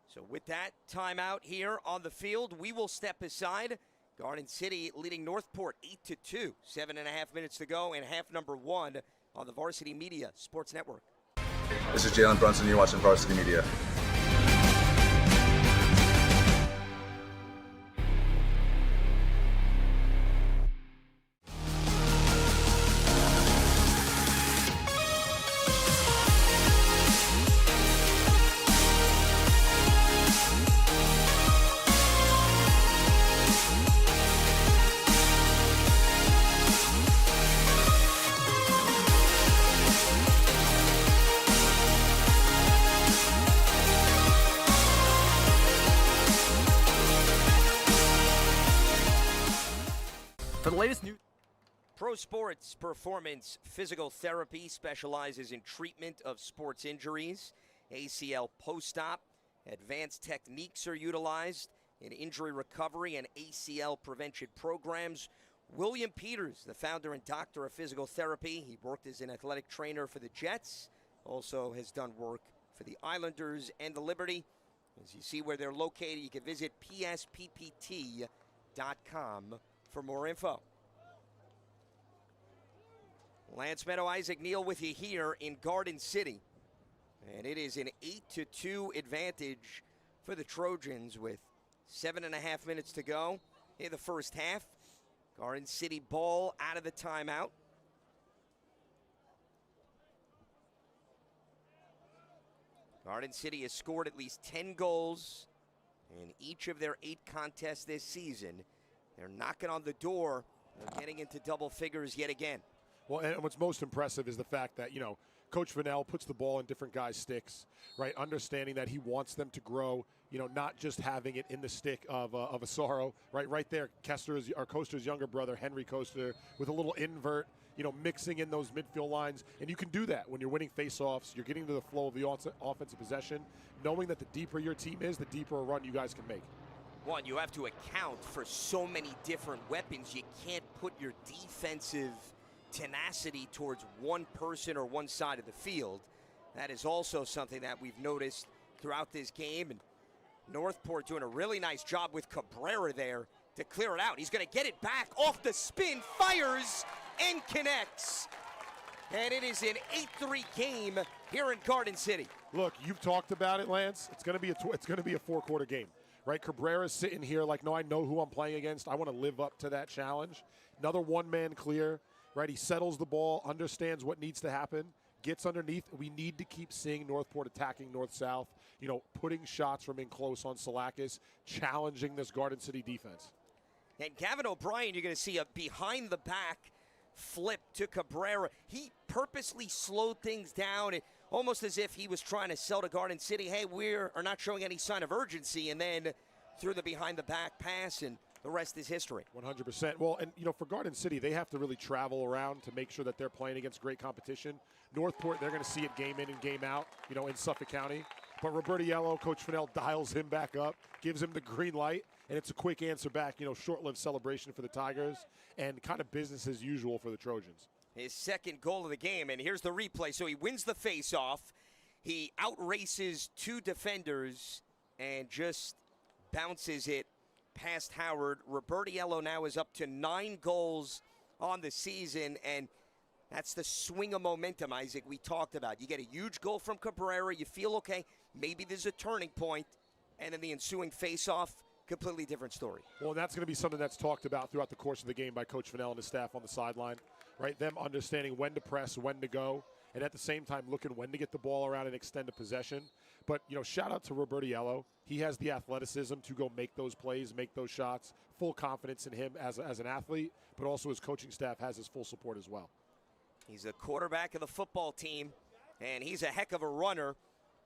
So with that timeout here on the field, we will step aside. Garden City leading Northport 8-2. 7.5 minutes to go in half number 1 on the Varsity Media Sports Network.
This is Jalen Brunson. You're watching Varsity Media.
For the latest news.
Pro Sports Performance Physical Therapy specializes in treatment of sports injuries. ACL post-op, advanced techniques are utilized in injury recovery and ACL prevention programs. William Peters, the founder and doctor of physical therapy, he worked as an athletic trainer for the Jets, also has done work for the Islanders and the Liberty. As you see where they're located, you can visit psppt.com for more info. Lance Meadow, Isaac Neal with you here in Garden City. And it is an 8-2 advantage for the Trojans with 7.5 minutes to go in the first half. Garden City ball out of the timeout. Garden City has scored at least 10 goals in each of their 8 contests this season. They're knocking on the door. They're getting into double figures yet again.
Well, and what's most impressive is the fact that, Coach Vanell puts the ball in different guys' sticks, right? Understanding that he wants them to grow, not just having it in the stick of Asaro, right? Right there, Coaster's younger brother, Henry Coaster, with a little invert, mixing in those midfield lines. And you can do that when you're winning faceoffs. You're getting to the flow of the offensive possession, knowing that the deeper your team is, the deeper a run you guys can make.
One, you have to account for so many different weapons. You can't put your defensive tenacity towards one person or one side of the field. That is also something that we've noticed throughout this game. And Northport doing a really nice job with Cabrera there to clear it out. He's going to get it back off the spin, fires, and connects. And it is an 8-3 game here in Garden City.
Look, you've talked about it, Lance. It's going to be a 4-quarter game, right? Cabrera's sitting here like, no, I know who I'm playing against. I want to live up to that challenge. Another one-man clear, right? He settles the ball, understands what needs to happen, gets underneath. We need to keep seeing Northport attacking north-south, putting shots from in close on Salakis, challenging this Garden City defense.
And Gavin O'Brien, you're going to see a behind-the-back flip to Cabrera. He purposely slowed things down, almost as if he was trying to sell to Garden City, hey, we are not showing any sign of urgency, and then threw the behind-the-back pass, and the rest is history.
100%. Well, and, for Garden City, they have to really travel around to make sure that they're playing against great competition. Northport, they're going to see it game in and game out, in Suffolk County. But Robertiello, Coach Fennell dials him back up, gives him the green light, and it's a quick answer back, short-lived celebration for the Tigers, and kind of business as usual for the Trojans.
His second goal of the game, and here's the replay. So he wins the face-off. He outraces 2 defenders and just bounces it past Howard. Robertiello now is up to 9 goals on the season, and that's the swing of momentum, Isaac, we talked about. You get a huge goal from Cabrera, you feel okay, maybe there's a turning point, and then the ensuing face-off, completely different story.
Well, that's going to be something that's talked about throughout the course of the game by Coach Fennell and his staff on the sideline, right? Them understanding when to press, when to go, and at the same time looking when to get the ball around and extend a possession. But, shout out to Robertiello. He has the athleticism to go make those plays, make those shots, full confidence in him as an athlete, but also his coaching staff has his full support as well.
He's the quarterback of the football team, and he's a heck of a runner.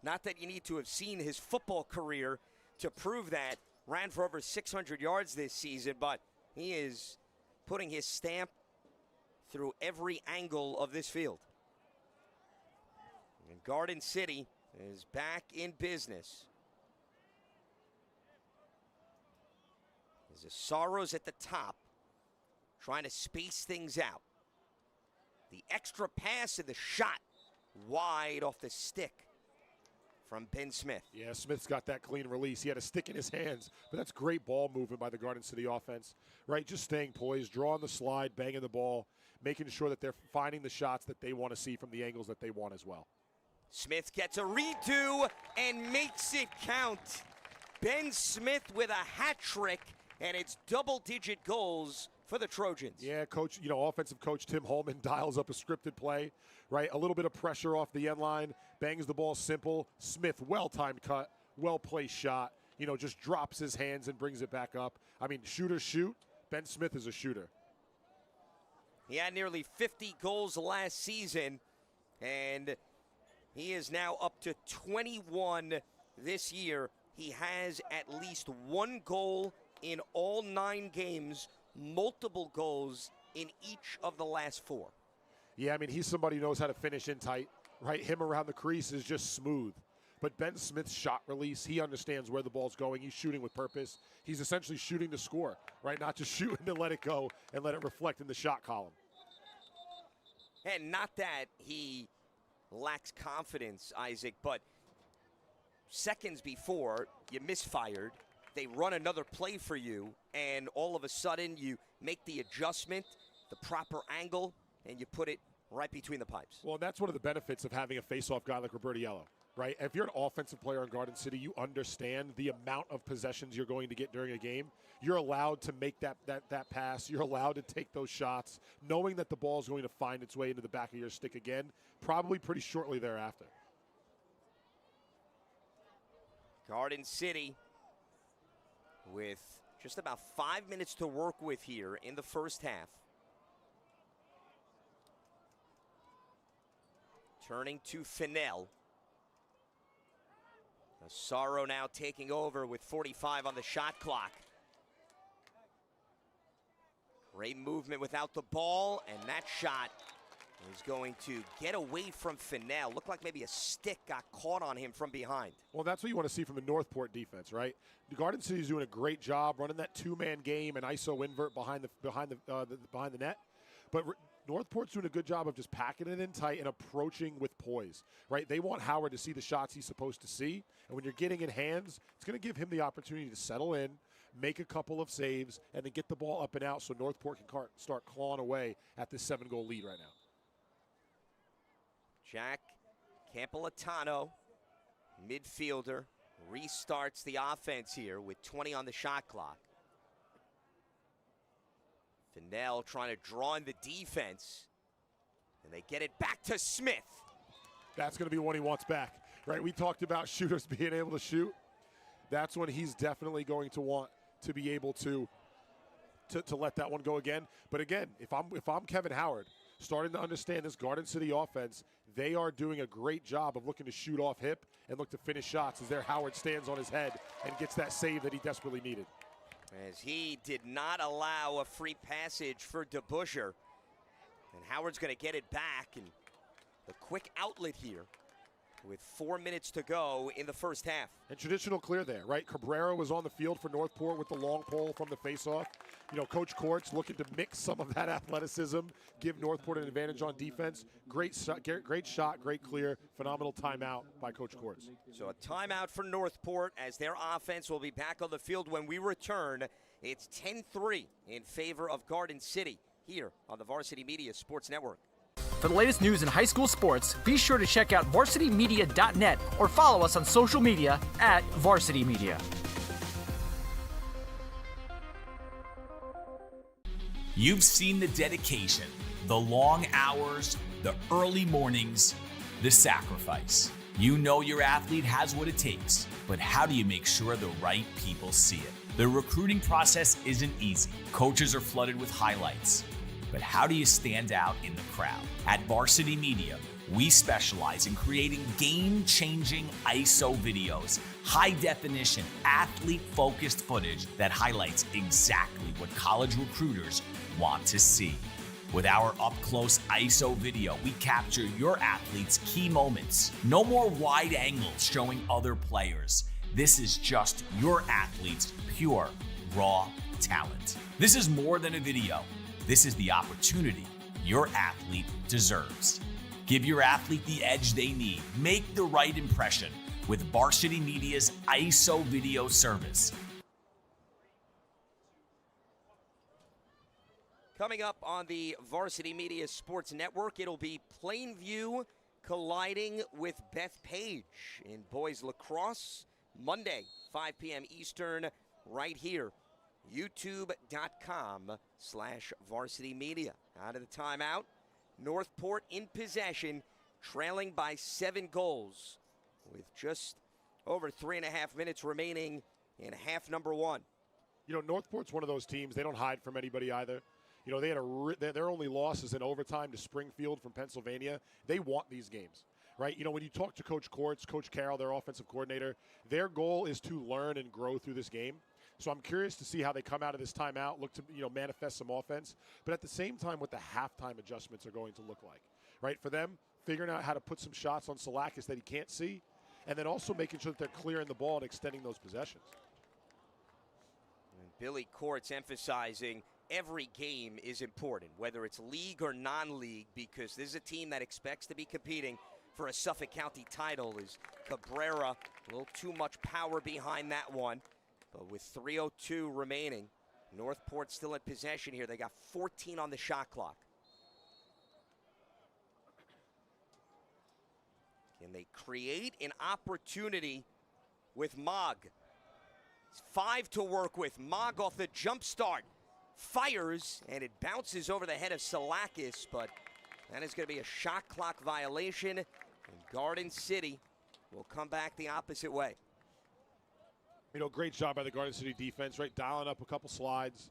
Not that you need to have seen his football career to prove that. Ran for over 600 yards this season, but he is putting his stamp through every angle of this field. And Garden City is back in business. There's a Sorrows at the top, trying to space things out. The extra pass and the shot wide off the stick from Ben Smith.
Yeah, Smith's got that clean release. He had a stick in his hands, but that's great ball movement by the Garden City offense, right? Just staying poised, drawing the slide, banging the ball, making sure that they're finding the shots that they want to see from the angles that they want as well.
Smith gets a redo and makes it count. Ben Smith with a hat trick, and it's double-digit goals for the Trojans.
Yeah, coach, offensive coach Tim Holman dials up a scripted play, right? A little bit of pressure off the end line, bangs the ball simple. Smith, well-timed cut, well-placed shot, just drops his hands and brings it back up. I mean, shooters shoot. Ben Smith is a shooter.
He had nearly 50 goals last season, and he is now up to 21 this year. He has at least 1 goal in all 9 games, multiple goals in each of the last 4.
Yeah, I mean, he's somebody who knows how to finish in tight, right? Him around the crease is just smooth. But Ben Smith's shot release, he understands where the ball's going. He's shooting with purpose. He's essentially shooting to score, right? Not just shooting to let it go and let it reflect in the shot column.
And not that he lacks confidence, Isaac, but seconds before you misfired, they run another play for you, and all of a sudden you make the adjustment, the proper angle, and you put it right between the pipes.
Well, that's one of the benefits of having a face-off guy like Robertiello, right? If you're an offensive player in Garden City, you understand the amount of possessions you're going to get during a game. You're allowed to make that pass. You're allowed to take those shots, knowing that the ball is going to find its way into the back of your stick again, probably pretty shortly thereafter.
Garden City with just about 5 minutes to work with here in the first half. Turning to Fennell. Sorrow now taking over with 45 on the shot clock. Great movement without the ball, and that shot is going to get away from Fennell. Looked like maybe a stick got caught on him from behind.
Well, that's what you want to see from the Northport defense, right? The Garden City is doing a great job running that two-man game and ISO invert behind the net, but Northport's doing a good job of just packing it in tight and approaching with poise, right? They want Howard to see the shots he's supposed to see, and when you're getting in hands, it's going to give him the opportunity to settle in, make a couple of saves, and then get the ball up and out so Northport can start clawing away at this 7-goal lead right now.
Jack Campolatano, midfielder, restarts the offense here with 20 on the shot clock. Fennell trying to draw in the defense, and they get it back to Smith.
That's going to be one he wants back, right? We talked about shooters being able to shoot. That's when he's definitely going to want to be able to let that one go again. But again, if I'm Kevin Howard, starting to understand this Garden City offense, they are doing a great job of looking to shoot off hip and look to finish shots as there Howard stands on his head and gets that save that he desperately needed.
As he did not allow a free passage for DeBuscher. And Howard's going to get it back, and the quick outlet here with 4 minutes to go in the first half.
And traditional clear there, right? Cabrera was on the field for Northport with the long pole from the faceoff. You know, Coach Courts looking to mix some of that athleticism, give Northport an advantage on defense. Great shot, great clear, phenomenal timeout by Coach Courts.
So a timeout for Northport as their offense will be back on the field when we return. It's 10-3 in favor of Garden City here on the Varsity Media Sports Network.
For the latest news in high school sports, be sure to check out varsitymedia.net or follow us on social media at Varsity Media.
You've seen the dedication, the long hours, the early mornings, the sacrifice. You know your athlete has what it takes, but how do you make sure the right people see it? The recruiting process isn't easy. Coaches are flooded with highlights. But how do you stand out in the crowd? At Varsity Media, we specialize in creating game-changing ISO videos, high-definition, athlete-focused footage that highlights exactly what college recruiters want to see. With our up-close ISO video, we capture your athlete's key moments. No more wide angles showing other players. This is just your athlete's pure, raw talent. This is more than a video. This is the opportunity your athlete deserves. Give your athlete the edge they need. Make the right impression with Varsity Media's ISO video service.
Coming up on the Varsity Media Sports Network, it'll be Plainview colliding with Bethpage in boys lacrosse Monday, 5 p.m. Eastern, right here. YouTube.com/Varsity Media. Out of the timeout, Northport in possession, trailing by 7 goals with just over 3.5 minutes remaining in half number 1.
You know, Northport's one of those teams, they don't hide from anybody either. You know, they had their only losses in overtime to Springfield from Pennsylvania. They want these games, right? You know, when you talk to Coach Courts, Coach Carroll, their offensive coordinator, their goal is to learn and grow through this game. So I'm curious to see how they come out of this timeout, look to, you know, manifest some offense, but at the same time what the halftime adjustments are going to look like, right? For them, figuring out how to put some shots on Salakis that he can't see, and then also making sure that they're clearing the ball and extending those possessions.
And Billy Courts emphasizing every game is important, whether it's league or non-league, because this is a team that expects to be competing for a Suffolk County title. Is Cabrera, a little too much power behind that one. But with 3:02 remaining, Northport still in possession here. They got 14 on the shot clock. Can they create an opportunity with Mogg? 5 to work with. Mogg off the jump start. Fires, and it bounces over the head of Salakis, but that is going to be a shot clock violation, and Garden City will come back the opposite way.
You know, great job by the Garden City defense, right? Dialing up a couple slides,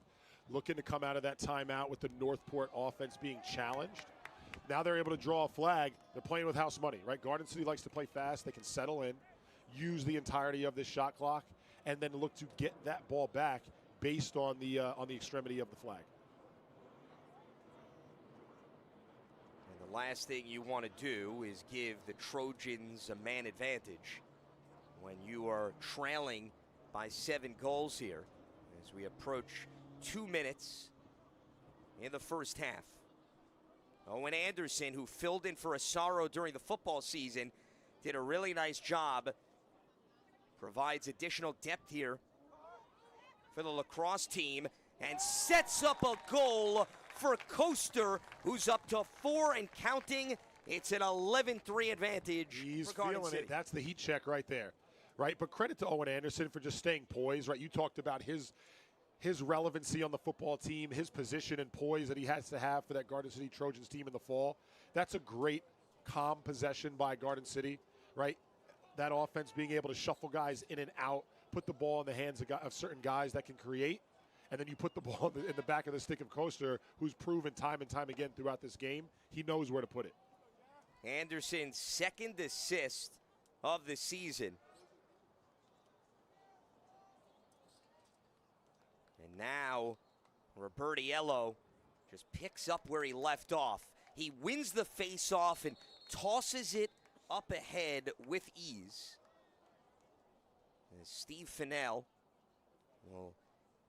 looking to come out of that timeout with the Northport offense being challenged. Now they're able to draw a flag. They're playing with house money, right? Garden City likes to play fast. They can settle in, use the entirety of this shot clock, and then look to get that ball back based on the extremity of the flag.
And the last thing you want to do is give the Trojans a man advantage when you are trailing by 7 goals here as we approach 2 minutes in the first half. Owen Anderson, who filled in for Asaro during the football season, did a really nice job. Provides additional depth here for the Lacrosse team and sets up a goal for Coaster, who's up to 4 and counting. It's an 11-3 advantage.
He's
for Garden
feeling
City.
it. That's the heat check right there, right? But credit to Owen Anderson for just staying poised, right? You talked about his relevancy on the football team, his position and poise that he has to have for that Garden City Trojans team in the fall. That's a great, calm possession by Garden City, right? That offense being able to shuffle guys in and out, put the ball in the hands of certain guys that can create, and then you put the ball in the back of the stick of Coaster, who's proven time and time again throughout this game, he knows where to put it.
Anderson's second assist of the season. And now Robertiello just picks up where he left off. He wins the face-off and tosses it up ahead with ease. And Steve Fennell will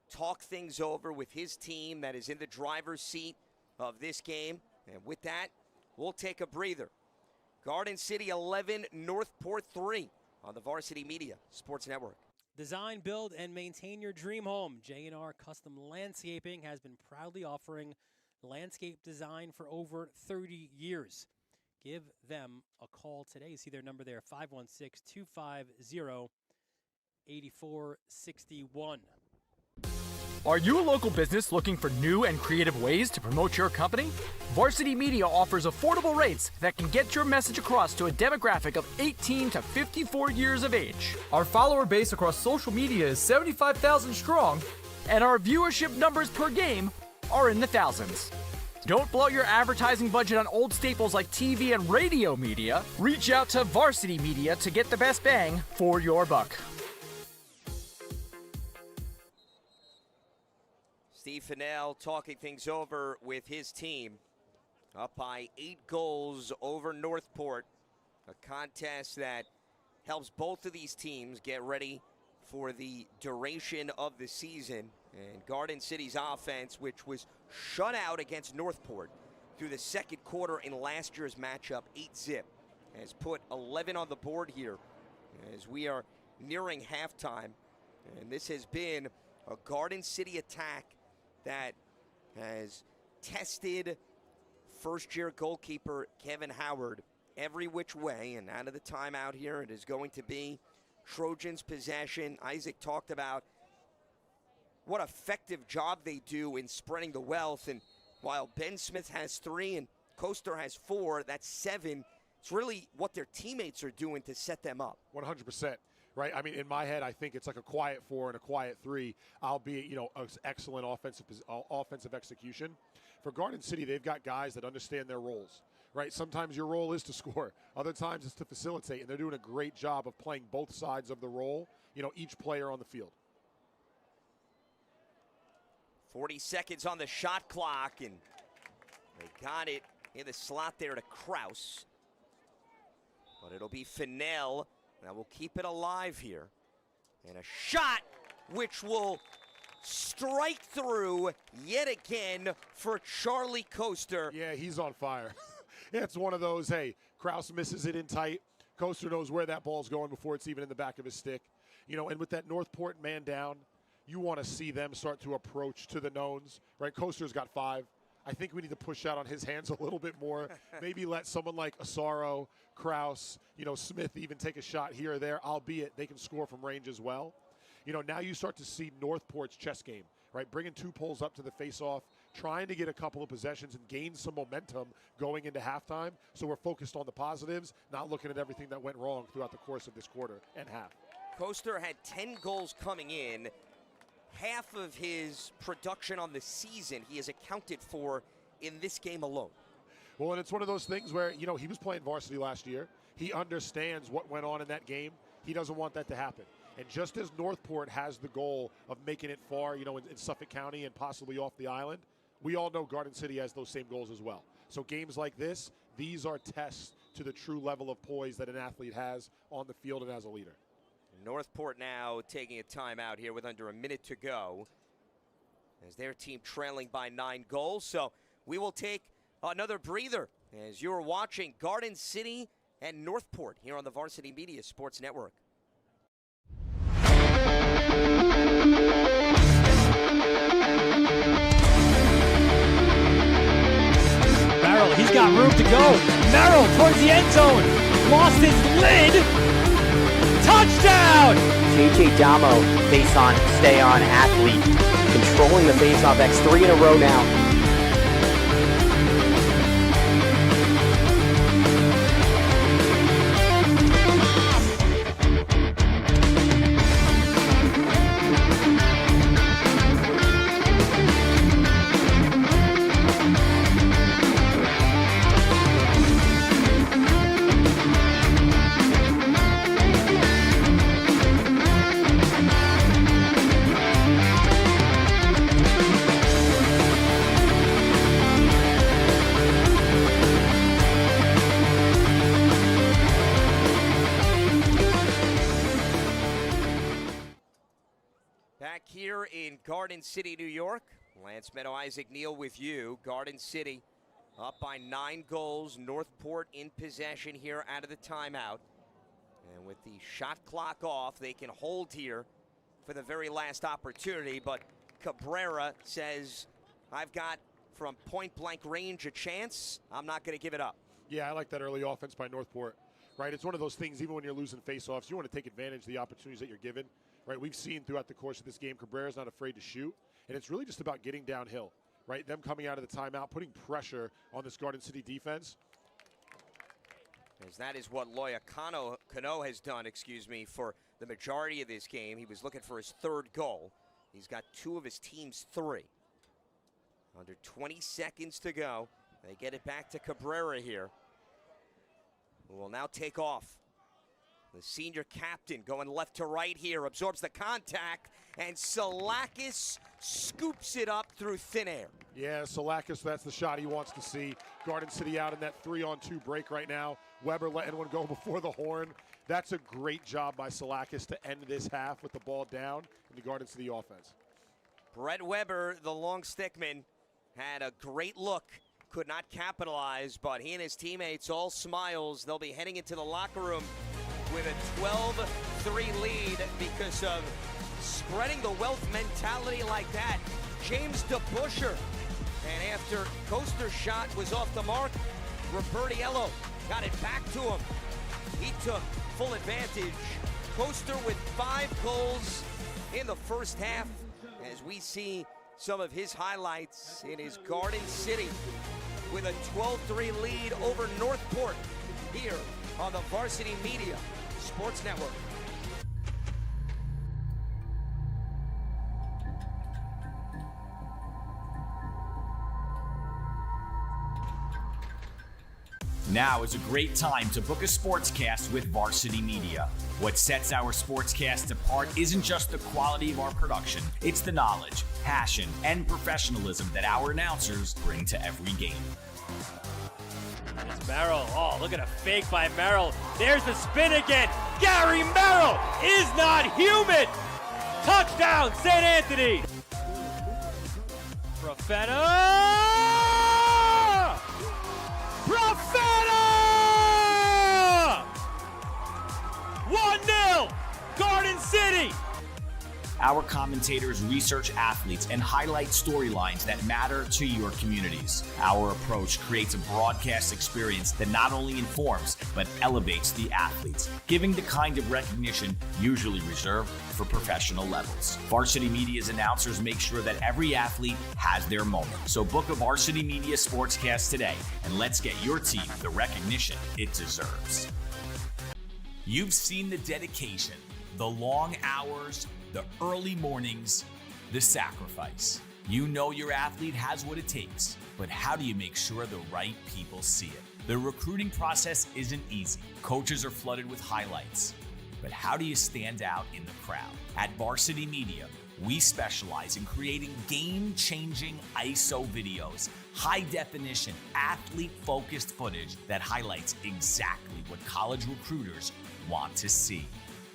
talk things over with his team that is in the driver's seat of this game. And with that, we'll take a breather. Garden City 11, Northport 3 on the Varsity Media Sports Network.
Design, build, and maintain your dream home. J&R Custom Landscaping has been proudly offering landscape design for over 30 years. Give them a call today. You see their number there, 516-250-8461.
Are you a local business looking for new and creative ways to promote your company? Varsity Media offers affordable rates that can get your message across to a demographic of 18 to 54 years of age.
Our follower base across social media is 75,000 strong,
And our viewership numbers per game are in the thousands. Don't blow your advertising budget on old staples like TV and radio media. Reach out to Varsity Media to get the best bang for your buck.
Steve Fennell talking things over with his team. Up by 8 goals over Northport. A contest that helps both of these teams get ready for the duration of the season. And Garden City's offense, which was shut out against Northport through the second quarter in last year's matchup, 8-zip, has put 11 on the board here as we are nearing halftime. And this has been a Garden City attack that has tested first-year goalkeeper Kevin Howard every which way. And out of the timeout here, it is going to be Trojans possession. Isaac talked about what effective job they do in spreading the wealth. And while Ben Smith has 3 and Coaster has 4, that's 7. It's really what their teammates are doing to set them up.
100%. Right, I mean, in my head, I think it's like a quiet 4 and a quiet 3, albeit, you know, excellent offensive execution. For Garden City, they've got guys that understand their roles, right? Sometimes your role is to score. Other times it's to facilitate, and they're doing a great job of playing both sides of the role, you know, each player on the field.
40 seconds on the shot clock, and they got it in the slot there to Kraus. But it'll be Fennell that will keep it alive here. And a shot which will strike through yet again for Charlie Coaster.
Yeah, he's on fire. It's one of those, hey, Kraus misses it in tight. Coaster knows where that ball's going before it's even in the back of his stick. You know, and with that Northport man down, you want to see them start to approach to the knowns, right? Coaster's got 5. I think we need to push out on his hands a little bit more. Maybe let someone like Asaro, Kraus, Smith even take a shot here or there, albeit they can score from range as well. Now you start to see Northport's chess game, right? Bringing 2 poles up to the face-off, trying to get a couple of possessions and gain some momentum going into halftime. So we're focused on the positives, not looking at everything that went wrong throughout the course of this quarter and half.
Coaster had 10 goals coming in. Half of his production on the season he has accounted for in this game alone.
Well, and it's one of those things where, he was playing varsity last year. He understands what went on in that game. He doesn't want that to happen. And just as Northport has the goal of making it far, in Suffolk County and possibly off the island, we all know Garden City has those same goals as well. So games like this, these are tests to the true level of poise that an athlete has on the field and as a leader.
Northport now taking a timeout here with under a minute to go as their team trailing by 9 goals. So we will take another breather as you're watching Garden City and Northport here on the Varsity Media Sports Network.
Merrill, he's got room to go. Merrill towards the end zone. Lost his lid. Touchdown!
JJ Damo, face on, stay on athlete. Controlling the face-off. That's 3 in a row now.
Here in Garden City, New York. Lance Meadow, Isaac Neal with you. Garden City up by 9 goals. Northport in possession here out of the timeout. And with the shot clock off, they can hold here for the very last opportunity. But Cabrera says, I've got from point blank range a chance. I'm not going to give it up.
Yeah, I like that early offense by Northport. Right, it's one of those things, even when you're losing faceoffs, you want to take advantage of the opportunities that you're given. Right, we've seen throughout the course of this game, Cabrera's not afraid to shoot, and it's really just about getting downhill. Right, them coming out of the timeout, putting pressure on this Garden City defense.
As that is what Loya Cano has done, for the majority of this game. He was looking for his 3rd goal. He's got 2 of his team's 3. Under 20 seconds to go. They get it back to Cabrera here, who will now take off. The senior captain going left to right here, absorbs the contact, and Salakis scoops it up through thin air.
Yeah, Salakis, that's the shot he wants to see. Garden City out in that 3-on-2 break right now. Weber letting one go before the horn. That's a great job by Salakis to end this half with the ball down in the Garden City offense.
Brett Weber, the long stickman, had a great look. Could not capitalize, but he and his teammates all smiles. They'll be heading into the locker room with a 12-3 lead because of spreading the wealth mentality like that. James DeBuscher, and after Coaster's shot was off the mark, Robertiello got it back to him. He took full advantage. Coaster with 5 goals in the first half, as we see some of his highlights in his Garden City with a 12-3 lead over Northport here on the Varsity Media Sports Network.
Now is a great time to book a sportscast with Varsity Media. What sets our sportscasts apart isn't just the quality of our production, it's the knowledge, passion, and professionalism that our announcers bring to every game.
It's Merrill. Oh, look at a fake by Merrill. There's the spin again. Gary Merrill is not human. Touchdown, St. Anthony. Profeta! 1-0, Garden City.
Our Our commentators research athletes and highlight storylines that matter to your communities. Our approach creates a broadcast experience that not only informs, but elevates the athletes, giving the kind of recognition usually reserved for professional levels. Varsity Media's announcers make sure that every athlete has their moment. So book a Varsity Media Sportscast today, and let's get your team the recognition it deserves. You've seen the dedication, the long hours, the early mornings, the sacrifice. You know your athlete has what it takes, but how do you make sure the right people see it? The recruiting process isn't easy. Coaches are flooded with highlights. But how do you stand out in the crowd? At Varsity Media, we specialize in creating game-changing ISO videos, high-definition, athlete-focused footage that highlights exactly what college recruiters want to see.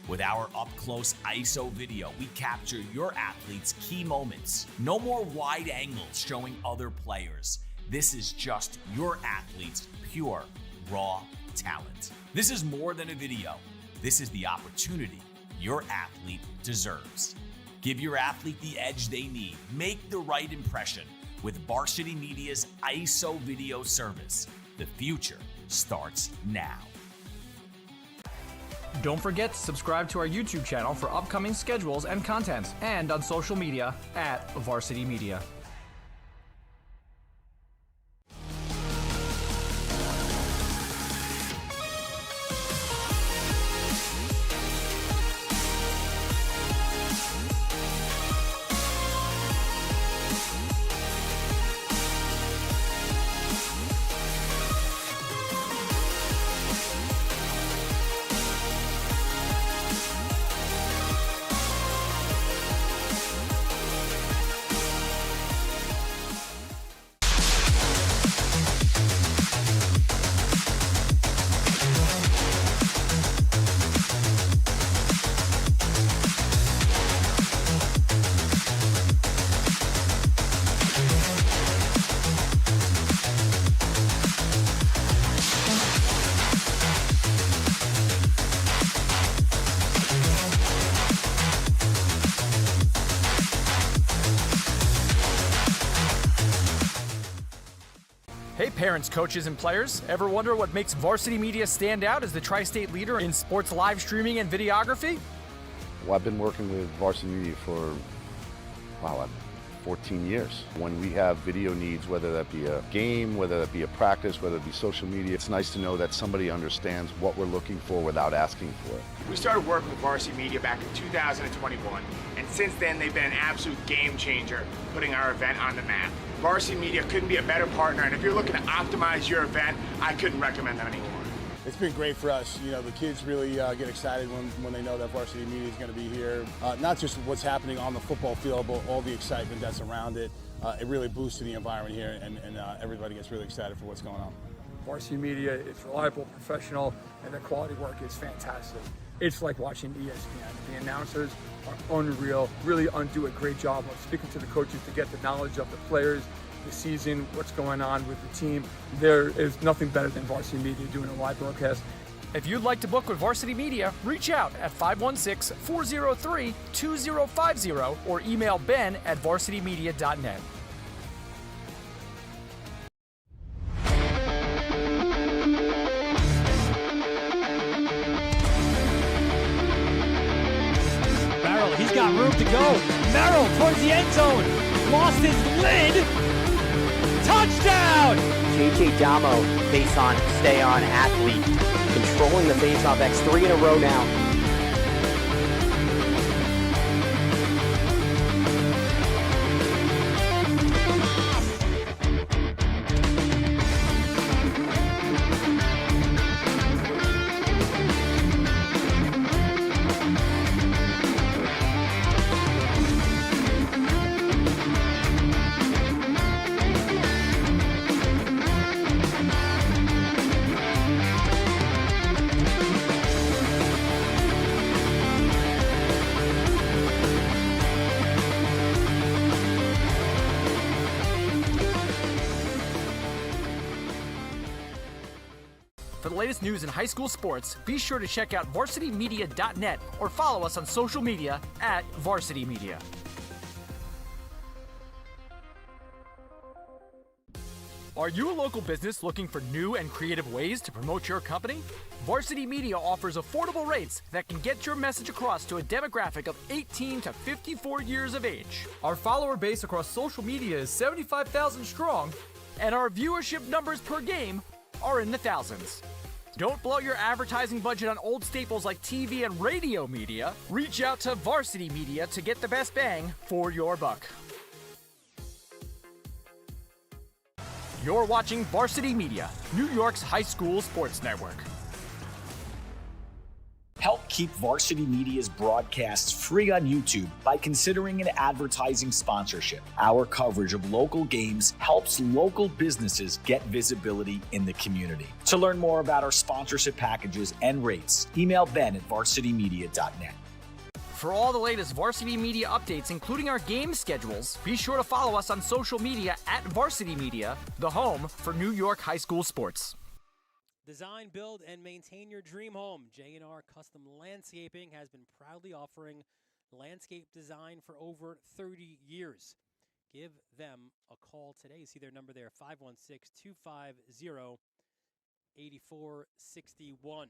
With our up-close ISO video, we capture your athlete's key moments. No more wide angles showing other players. This is just your athlete's pure, raw talent. This is more than a video. This is the opportunity your athlete deserves. Give your athlete the edge they need. Make the right impression with Varsity Media's ISO video service. The future starts now.
Don't forget to subscribe to our YouTube channel for upcoming schedules and content, and on social media at Varsity Media. Hey parents, coaches, and players. Ever wonder what makes Varsity Media stand out as the tri-state leader in sports live streaming and videography?
Well, I've been working with Varsity Media for, 14 years. When we have video needs, whether that be a game, whether that be a practice, whether it be social media, it's nice to know that somebody understands what we're looking for without asking for it.
We started working with Varsity Media back in 2021, and since then they've been an absolute game changer, putting our event on the map. Varsity Media couldn't be a better partner, and if you're looking to optimize your event, I couldn't recommend them anymore.
It's been great for us. You know, the kids really get excited when they know that Varsity Media is going to be here. Not just what's happening on the football field, but all the excitement that's around it. It really boosts the environment here, and everybody gets really excited for what's going on.
Varsity Media is reliable, professional, and the quality work is fantastic. It's like watching ESPN. The announcers are unreal, really do a great job of speaking to the coaches to get the knowledge of the players, the season, what's going on with the team. There is nothing better than Varsity Media doing a live broadcast.
If you'd like to book with Varsity Media, reach out at 516-403-2050 or email ben@varsitymedia.net.
Merrill, he's got room to go. Merrill towards the end zone. Lost his lid. Touchdown!
JJ Damo, face on, stay on athlete. Controlling the face-off X 3 in a row now.
latest news in high school sports, be sure to check out varsitymedia.net or follow us on social media at Varsity Media. Are you a local business looking for new and creative ways to promote your company? Varsity Media offers affordable rates that can get your message across to a demographic of 18 to 54 years of age.
Our follower base across social media is 75,000 strong,
and our viewership numbers per game are in the thousands. Don't blow your advertising budget on old staples like TV and radio media. Reach out to Varsity Media to get the best bang for your buck. You're watching Varsity Media, New York's high school sports network.
Help keep Varsity Media's broadcasts free on YouTube by considering an advertising sponsorship. Our coverage of local games helps local businesses get visibility in the community. To learn more about our sponsorship packages and rates, email Ben at varsitymedia.net.
For all the latest Varsity Media updates, including our game schedules, be sure to follow us on social media at Varsity Media, the home for New York high school sports.
Design, build, and maintain your dream home. J&R Custom Landscaping has been proudly offering landscape design for over 30 years. Give them a call today. See their number there, 516-250-8461.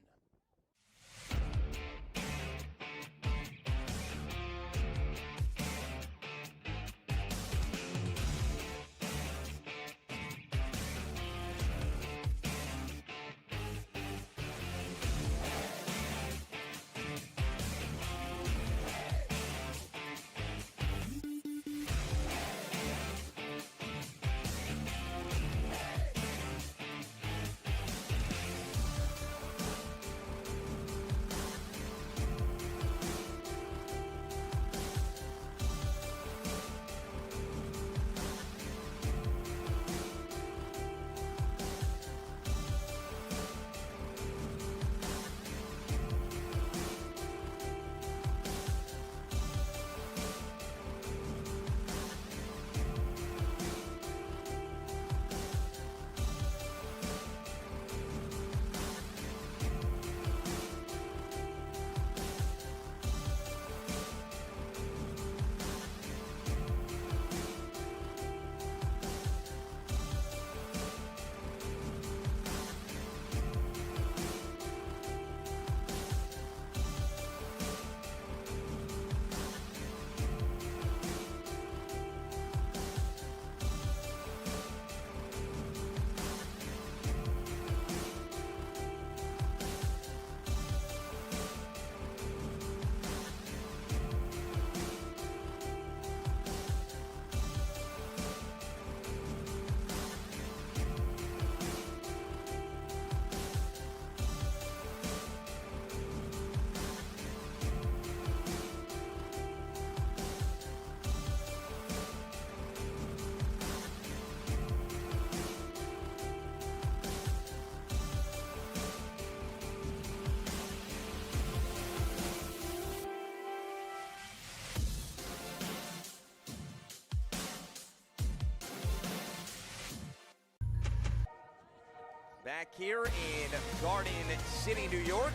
Back here in Garden City, New York,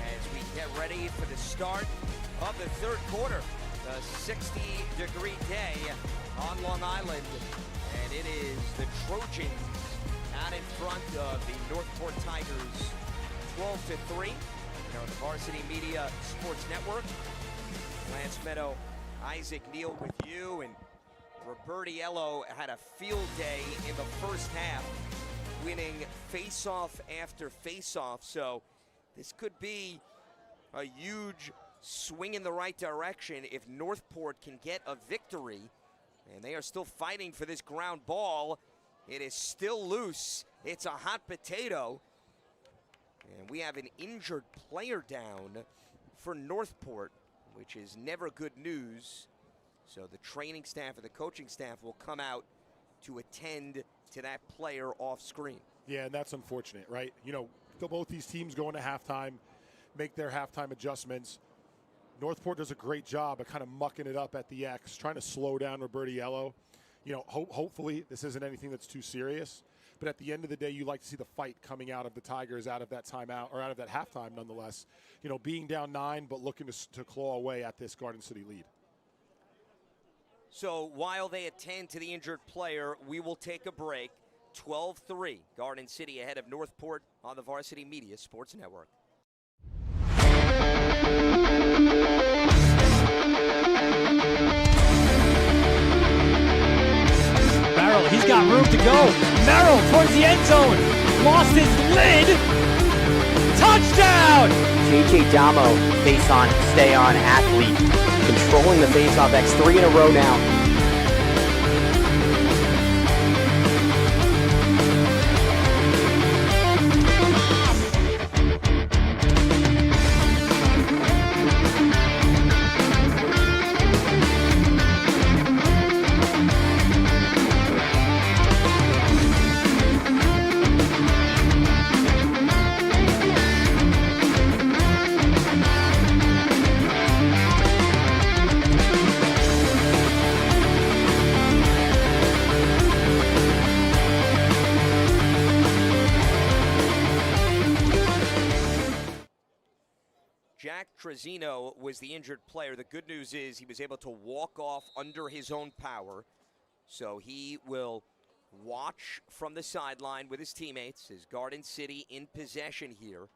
as we get ready for the start of the third quarter. The 60-degree day on Long Island, and it is the Trojans out in front of the Northport Tigers 12-3. Here on the Varsity Media Sports Network. Lance Meadow, Isaac Neal with you, and Robertiello had a field day in the first half, winning face-off after face-off. So this could be a huge swing in the right direction if Northport can get a victory. And they are still fighting for this ground ball. It is still loose. It's a hot potato. And we have an injured player down for Northport, which is never good news. So the training staff and the coaching staff will come out to attend to that player off screen.
Yeah, and that's unfortunate, right? You know, both these teams go into halftime, make their halftime adjustments. Northport does a great job of kind of mucking it up at the X, trying to slow down Robertiello. You know, hopefully this isn't anything that's too serious. But at the end of the day, you like to see the fight coming out of the Tigers out of that timeout, or out of that halftime nonetheless. You know, being down 9, but looking to claw away at this Garden City lead.
So while they attend to the injured player, we will take a break. 12-3, Garden City ahead of Northport on the Varsity Media Sports Network.
Merrill, he's got room to go. Merrill towards the end zone. Lost his lid. Touchdown!
JJ Damo, face on, stay on athlete. Controlling the face-off X 3 in a row now.
Jack Trezino was the injured player. The good news is he was able to walk off under his own power. So he will watch from the sideline with his teammates as Garden City in possession here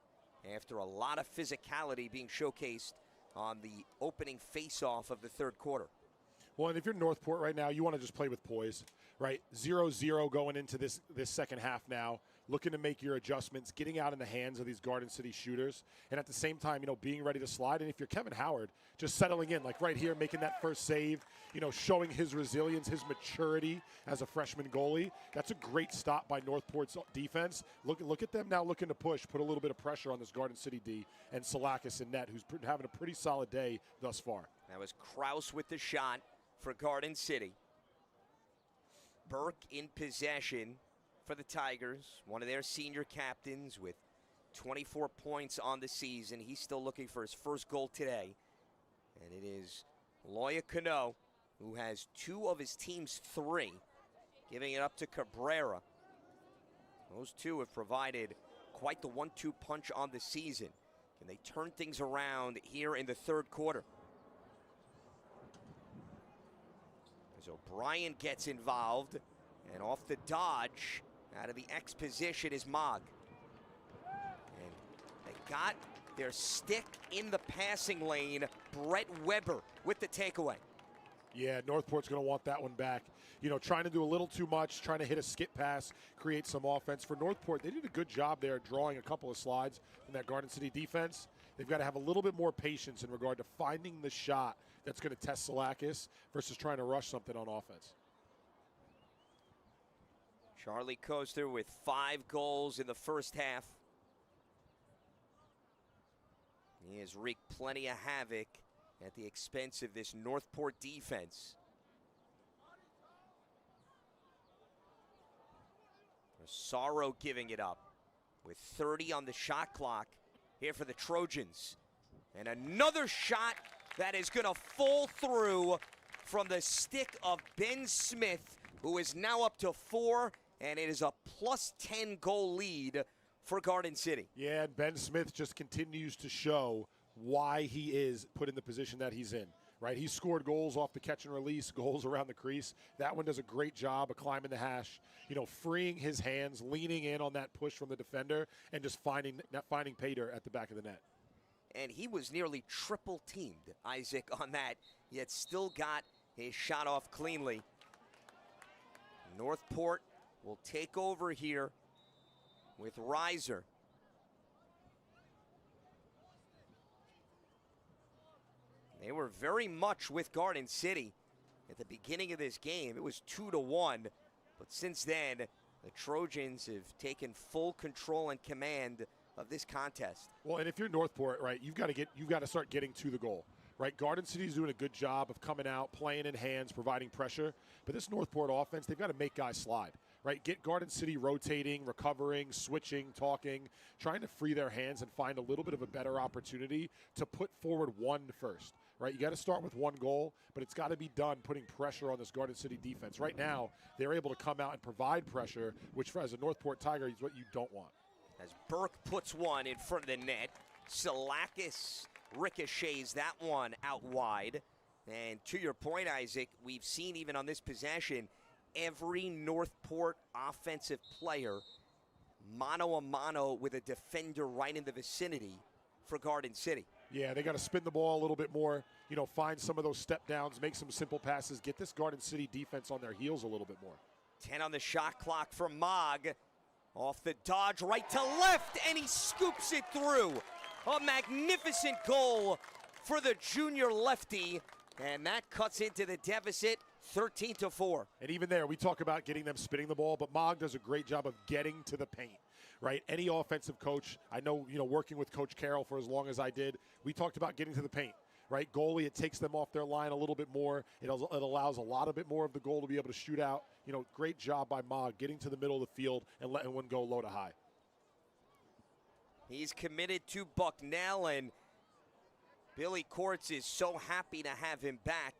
after a lot of physicality being showcased on the opening face-off of the third quarter.
Well, and if you're Northport right now, you want to just play with poise, right? 0-0 going into this second half now, looking to make your adjustments, getting out in the hands of these Garden City shooters, and at the same time, you know, being ready to slide. And if you're Kevin Howard, just settling in, like right here, making that first save, you know, showing his resilience, his maturity as a freshman goalie. That's a great stop by Northport's defense. Look at them now looking to push, put a little bit of pressure on this Garden City D, and Salakis in net, who's having a pretty solid day thus far.
That was Kraus with the shot for Garden City. Burke in possession for the Tigers, one of their senior captains with 24 points on the season. He's still looking for his first goal today. And it is Loya Cano, who has 2 of his team's 3, giving it up to Cabrera. Those 2 have provided quite the 1-2 punch on the season. Can they turn things around here in the third quarter? As O'Brien gets involved, and off the dodge, out of the X position is Mogg. And they got their stick in the passing lane. Brett Weber with the takeaway.
Yeah, Northport's going to want that one back. You know, trying to do a little too much, trying to hit a skip pass, create some offense. For Northport, they did a good job there drawing a couple of slides in that Garden City defense. They've got to have a litll bit more patience in regard to finding the shot that's going to test Salakis versus trying to rush something on offense.
Charlie Coaster with 5 goals in the first half. He has wreaked plenty of havoc at the expense of this Northport defense. Sorrow giving it up with 30 on the shot clock here for the Trojans. And another shot that is going to fall through from the stick of Ben Smith, who is now up to 4, and it is a +10 goal lead for Garden City.
Yeah, and Ben Smith just continues to show why he is put in the position that he's in, right? He scored goals off the catch and release, goals around the crease. That one does a great job of climbing the hash, you know, freeing his hands, leaning in on that push from the defender, and just finding Pater at the back of the net.
And he was nearly triple teamed, Isaac, on that, yet still got his shot off cleanly. Northport will take over here with Reiser. They were very much with Garden City at the beginning of this game. It was 2-1, but since then, the Trojans have taken full control and command of this contest.
Well, and if you're Northport, right, you've got to start getting to the goal, right? Garden City's doing a good job of coming out, playing in hands, providing pressure. But this Northport offense, they've got to make guys slide, right? Get Garden City rotating, recovering, switching, talking, trying to free their hands and find a little bit of a better opportunity to put forward one first, right? You got to start with one goal, but it's got to be done putting pressure on this Garden City defense. Right now, they're able to come out and provide pressure, which as a Northport Tiger is what you don't want.
As Burke puts one in front of the net, Salakis ricochets that one out wide. And to your point, Isaac, we've seen even on this possession, every Northport offensive player mano-a-mano with a defender right in the vicinity for Garden City.
Yeah, they got to spin the ball a little bit more, find some of those step downs, make some simple passes, get this Garden City defense on their heels a little bit more.
10 on the shot clock for Mogg. Off the dodge, right to left, and he scoops it through. A magnificent goal for the junior lefty, and that cuts into the deficit 13-4.
And even there, we talk about getting them spinning the ball, but Mogg does a great job of getting to the paint, right? Any offensive coach, I know, working with Coach Carroll for as long as I did, we talked about getting to the paint, right? Goalie, it takes them off their line a little bit more. It allows a lot bit more of the goal to be able to shoot out. Great job by Mogg getting to the middle of the field and letting one go low to high.
He's committed to Bucknell, and Billy Courts is so happy to have him back.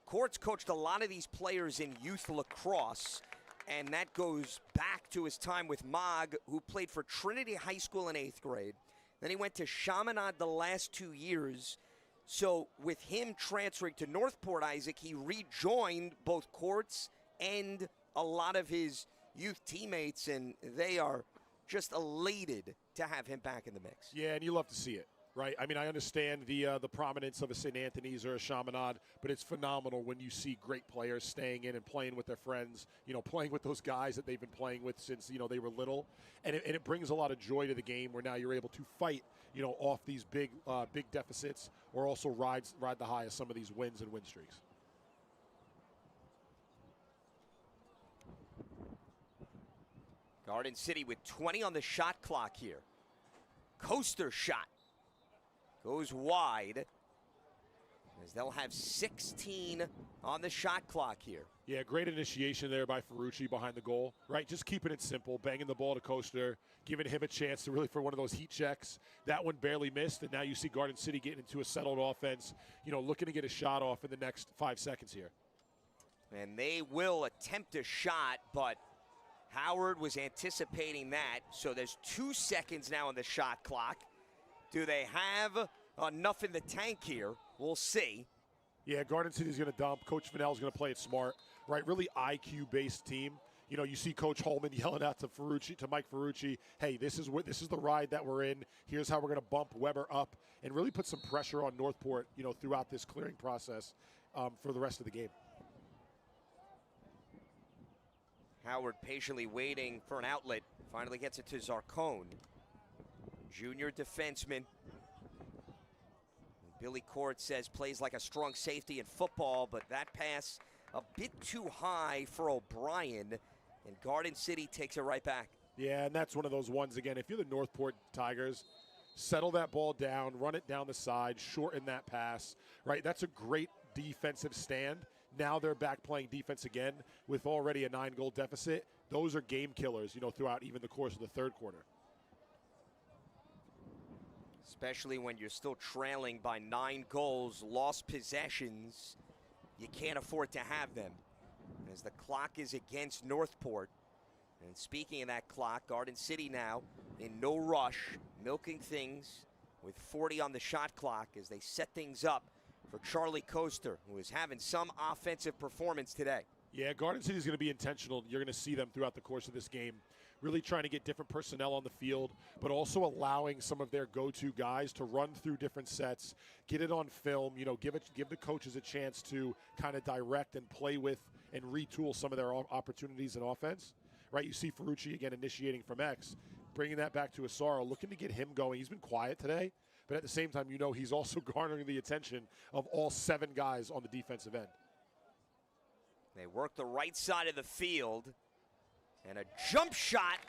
Courts coached a lot of these players in youth lacrosse, and that goes back to his time with Mogg, who played for Trinity High School in 8th grade. Then he went to Chaminade the last 2 years. So with him transferring to Northport, Isaac, he rejoined both Courts and a lot of his youth teammates, and they are just elated to have him back in the mix.
Yeah, and you love to see it, right? I mean, I understand the prominence of a St. Anthony's or a Chaminade, but it's phenomenal when you see great players staying in and playing with their friends, playing with those guys that they've been playing with since, they were little. And it brings a lot of joy to the game where now you're able to fight, off these big deficits or also ride the high of some of these wins and win streaks.
Garden City with 20 on the shot clock here. Coaster shot goes wide, as they'll have 16 on the shot clock here.
Yeah, great initiation there by Ferrucci behind the goal, right? Just keeping it simple, banging the ball to Coaster, giving him a chance to really for one of those heat checks. That one barely missed, and now you see Garden City getting into a settled offense, looking to get a shot off in the next 5 seconds here.
And they will attempt a shot, but Howard was anticipating that, so there's 2 seconds now on the shot clock. Do they have enough in the tank here? We'll see.
Yeah, Garden City's going to dump. Coach Fennell's going to play it smart, right? Really IQ-based team. You see Coach Holman yelling out to Mike Ferrucci, hey, this is the ride that we're in. Here's how we're going to bump Weber up and really put some pressure on Northport, throughout this clearing process for the rest of the game.
Howard patiently waiting for an outlet. Finally gets it to Zarcone. Junior defenseman. Billy Court says plays like a strong safety in football, but that pass a bit too high for O'Brien, and Garden City takes it right back.
Yeah, and that's one of those ones, again, if you're the Northport Tigers, settle that ball down, run it down the side, shorten that pass, right? That's a great defensive stand. Now they're back playing defense again with already a 9-goal deficit. Those are game killers, throughout even the course of the third quarter.
Especially when you're still trailing by 9 goals, lost possessions, you can't afford to have them. As the clock is against Northport. And speaking of that clock, Garden City now in no rush, milking things with 40 on the shot clock as they set things up for Charlie Coaster, who is having some offensive performance today.
Yeah, Garden City is going to be intentional. You're going to see them throughout the course of this game, really trying to get different personnel on the field, but also allowing some of their go-to guys to run through different sets, get it on film, give the coaches a chance to kind of direct and play with and retool some of their opportunities in offense. Right, you see Ferrucci again initiating from X, bringing that back to Asaro, looking to get him going. He's been quiet today, but at the same time, he's also garnering the attention of all 7 guys on the defensive end.
They work the right side of the field, and a jump shot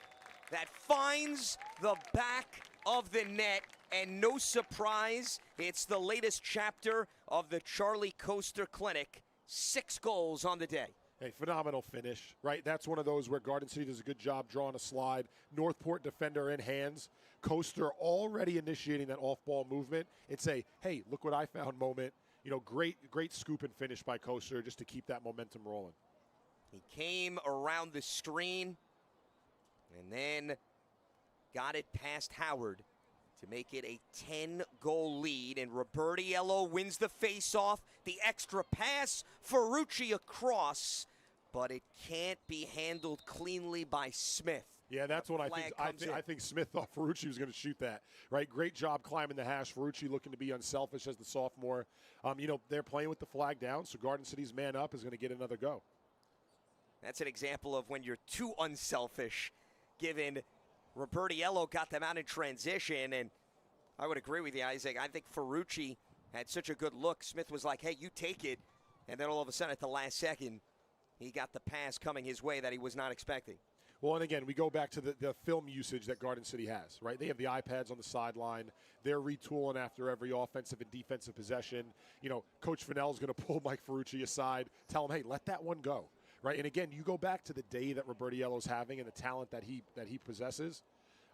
that finds the back of the net, and no surprise, it's the latest chapter of the Charlie Coaster Clinic. 6 goals on the day.
Hey, phenomenal finish, right? That's one of those where Garden City does a good job drawing a slide. Northport defender in hands. Coaster already initiating that off-ball movement. It's a, hey, look what I found moment. great scoop and finish by Coaster just to keep that momentum rolling.
He came around the screen and then got it past Howard to make it a 10-goal lead. And Robertiello wins the faceoff. The extra pass, Ferrucci across, but it can't be handled cleanly by Smith.
Yeah, that's what I think. I think Smith thought Ferrucci was going to shoot that. Right, great job climbing the hash. Ferrucci looking to be unselfish as the sophomore. They're playing with the flag down, so Garden City's man up is going to get another go.
That's an example of when you're too unselfish, given Robertiello got them out in transition. And I would agree with you, Isaac. I think Ferrucci had such a good look. Smith was like, hey, you take it. And then all of a sudden at the last second, he got the pass coming his way that he was not expecting.
Well, and again, we go back to the film usage that Garden City has, right? They have the iPads on the sideline. They're retooling after every offensive and defensive possession. Coach Fennell's going to pull Mike Ferrucci aside, tell him, hey, let that one go, right? And again, you go back to the day that Robertiello's having and the talent that he possesses.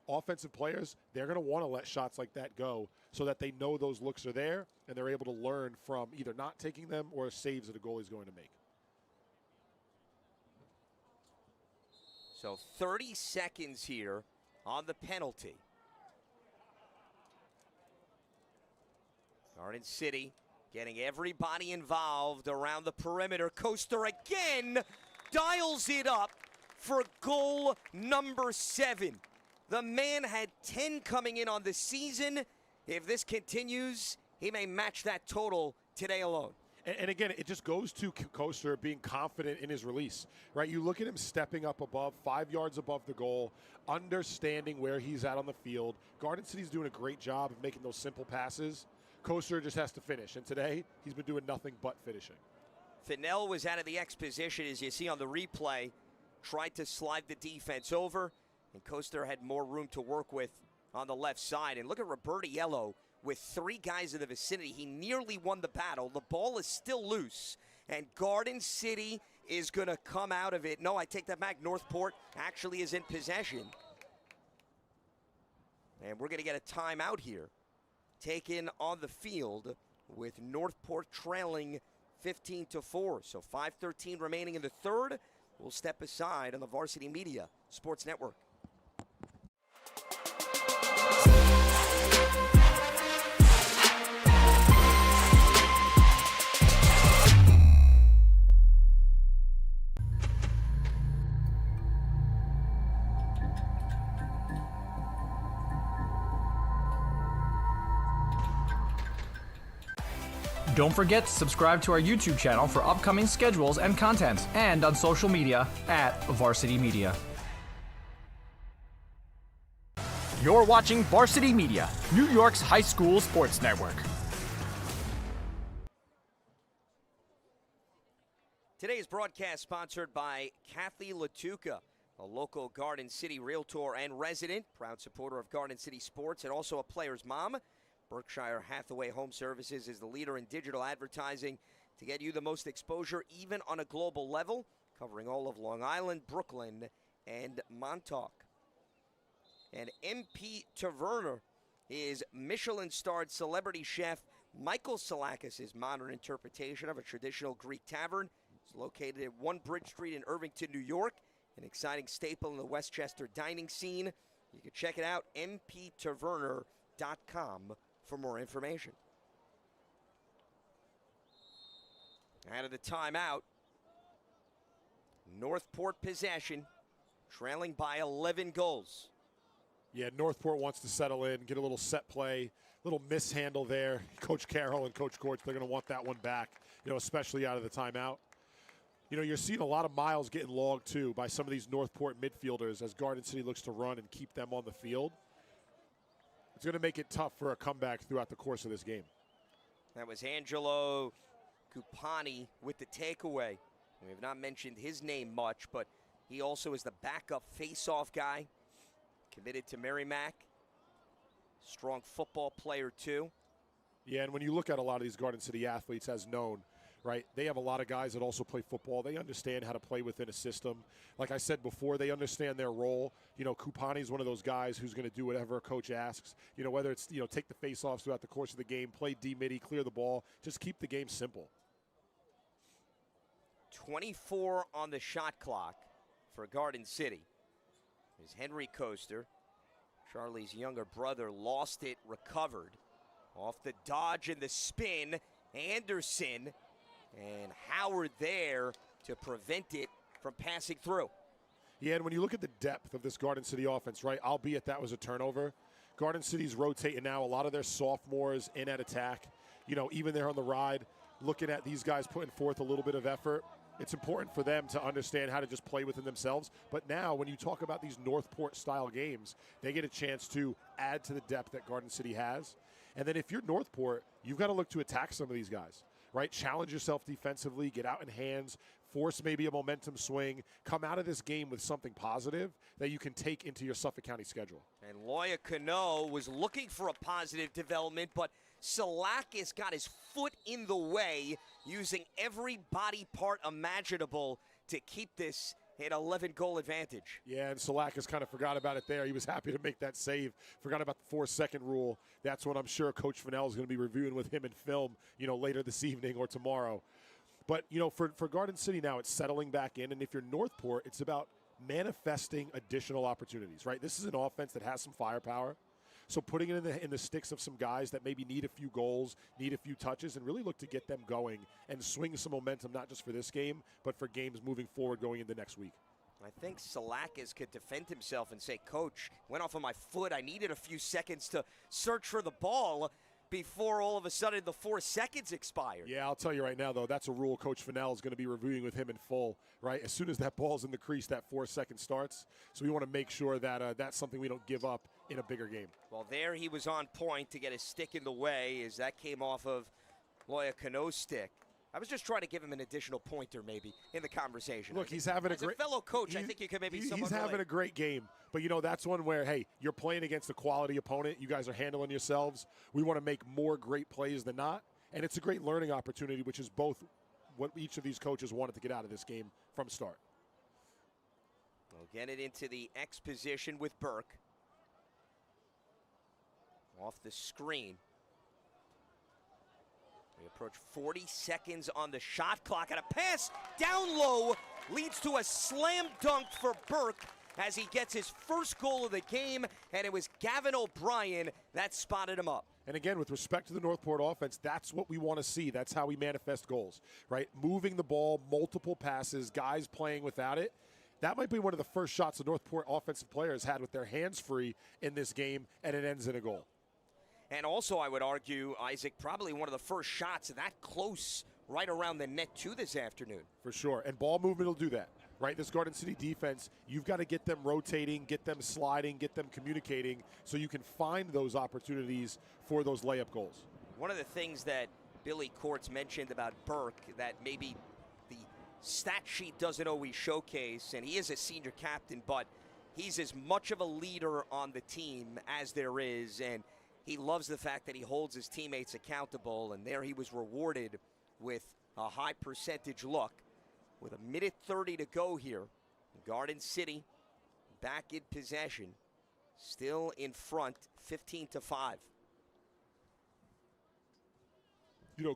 Offensive players, they're going to want to let shots like that go so that they know those looks are there and they're able to learn from either not taking them or saves that a goalie's going to make.
So 30 seconds here on the penalty. Garden City getting everybody involved around the perimeter. Coaster again dials it up for goal number 7. The man had 10 coming in on the season. If this continues, he may match that total today alone.
And again, it just goes to Coaster being confident in his release, right? You look at him stepping up above, 5 yards above the goal, understanding where he's at on the field. Garden City's doing a great job of making those simple passes. Coaster just has to finish, and today he's been doing nothing but finishing.
Fennell was out of the X position, as you see on the replay, tried to slide the defense over, and Coaster had more room to work with on the left side. And look at Robertiello. With 3 guys in the vicinity, he nearly won the battle. The ball is still loose, and Garden City is going to come out of it. No, I take that back. Northport actually is in possession. And we're going to get a timeout here taken on the field with Northport trailing 15-4. So 5:13 remaining in the third. We'll step aside on the Varsity Media Sports Network.
Don't forget to subscribe to our YouTube channel for upcoming schedules and content, and on social media at Varsity Media. You're watching Varsity Media, New York's high school sports network.
Today's broadcast sponsored by Kathy Latuca, a local Garden City realtor and resident, proud supporter of Garden City sports and also a player's mom. Berkshire Hathaway Home Services is the leader in digital advertising to get you the most exposure even on a global level, covering all of Long Island, Brooklyn, and Montauk. And MP Taverner is Michelin-starred celebrity chef Michael Salakis' modern interpretation of a traditional Greek tavern. It's located at 1 Bridge Street in Irvington, New York, an exciting staple in the Westchester dining scene. You can check it out, mptaverner.com, for more information. Out of the timeout, Northport possession, trailing by 11 goals.
Yeah, Northport wants to settle in, get a little set play, little mishandle there. Coach Carroll and Coach Courts, they're going to want that one back, especially out of the timeout. You're seeing a lot of miles getting logged, too, by some of these Northport midfielders as Garden City looks to run and keep them on the field. It's going to make it tough for a comeback throughout the course of this game.
That was Angelo Cupani with the takeaway. We have not mentioned his name much, but he also is the backup face-off guy, committed to Merrimack. Strong football player, too.
Yeah, and when you look at a lot of these Garden City athletes as known, right? They have a lot of guys that also play football. They understand how to play within a system. Like I said before, they understand their role. You know, Kupani is one of those guys who's going to do whatever a coach asks. You know, whether it's, take the face-offs throughout the course of the game, play D-midi, clear the ball, just keep the game simple.
24 on the shot clock for Garden City. Is Henry Coaster, Charlie's younger brother, lost it, recovered. Off the dodge and the spin, Anderson, and Howard there to prevent it from passing through.
Yeah, and when you look at the depth of this Garden City offense, right, albeit that was a turnover, Garden City's rotating now. A lot of their sophomores in at attack. You know, even there on the ride, looking at these guys putting forth a little bit of effort. It's important for them to understand how to just play within themselves. But now when you talk about these Northport-style games, they get a chance to add to the depth that Garden City has. And then if you're Northport, you've got to look to attack some of these guys, right? Challenge yourself defensively, get out in hands, force maybe a momentum swing, come out of this game with something positive that you can take into your Suffolk County schedule.
And Loya Cano was looking for a positive development, but Salakis got his foot in the way, using every body part imaginable to keep this an 11-goal advantage.
Yeah, and Salakis kind of forgot about it there. He was happy to make that save. Forgot about the 4-second rule. That's what I'm sure Coach Fennell is going to be reviewing with him in film, later this evening or tomorrow. But, for Garden City now, it's settling back in. And if you're Northport, it's about manifesting additional opportunities, right? This is an offense that has some firepower. So putting it in the sticks of some guys that maybe need a few goals, need a few touches, and really look to get them going and swing some momentum, not just for this game, but for games moving forward going into next week.
I think Salakis could defend himself and say, Coach, went off on my foot. I needed a few seconds to search for the ball before all of a sudden the 4 seconds expired.
Yeah, I'll tell you right now, though, that's a rule Coach Fennell is going to be reviewing with him in full, right? As soon as that ball's in the crease, that 4 second starts. So we want to make sure that that's something we don't give up in a bigger game.
Well, there he was on point to get his stick in the way as that came off of Loya Cano's stick. I was just trying to give him an additional pointer maybe in the conversation.
Look, he's having
as a fellow coach, I think you could maybe
he's having a great game. But, that's one where, hey, you're playing against a quality opponent. You guys are handling yourselves. We want to make more great plays than not. And it's a great learning opportunity, which is both what each of these coaches wanted to get out of this game from start.
We'll get it into the X position with Burke. Off the screen. We approach 40 seconds on the shot clock, and a pass down low leads to a slam dunk for Burke as he gets his first goal of the game, and it was Gavin O'Brien that spotted him up.
And again, with respect to the Northport offense, that's what we want to see. That's how we manifest goals, right? Moving the ball, multiple passes, guys playing without it. That might be one of the first shots the Northport offensive players had with their hands free in this game, and it ends in a goal.
And also, I would argue, Isaac, probably one of the first shots that close right around the net too this afternoon.
For sure, and ball movement will do that, right? This Garden City defense, you've got to get them rotating, get them sliding, get them communicating so you can find those opportunities for those layup goals.
One of the things that Billy Courts mentioned about Burke that maybe the stat sheet doesn't always showcase, and he is a senior captain, but he's as much of a leader on the team as there is, and he loves the fact that he holds his teammates accountable, and there he was rewarded with a high percentage look. With 1:30 to go here, Garden City back in possession, still in front, 15-5.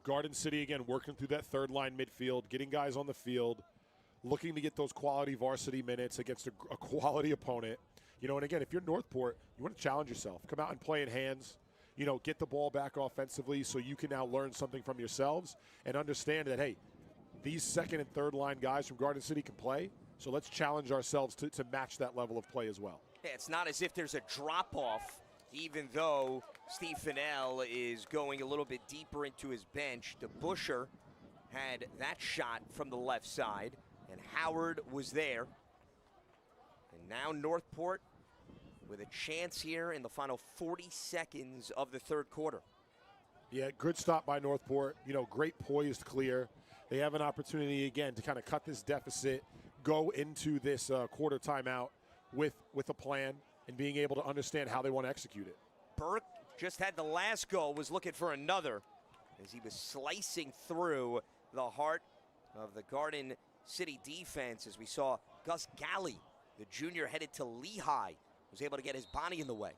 Garden City, again, working through that third line midfield, getting guys on the field, looking to get those quality varsity minutes against a quality opponent. And again, if you're Northport, you want to challenge yourself. Come out and play in hands. Get the ball back offensively so you can now learn something from yourselves and understand that, hey, these second and third line guys from Garden City can play, so let's challenge ourselves to match that level of play as well.
Yeah, it's not as if there's a drop-off, even though Steve Fennell is going a little bit deeper into his bench. DeBuscher had that shot from the left side, and Howard was there. And now Northport with a chance here in the final 40 seconds of the third quarter.
Yeah, good stop by Northport. Great poised clear. They have an opportunity, again, to kind of cut this deficit, go into this quarter timeout with a plan and being able to understand how they want to execute it.
Burke just had the last goal, was looking for another as he was slicing through the heart of the Garden City defense as we saw Gus Galley, the junior headed to Lehigh, was able to get his body in the way.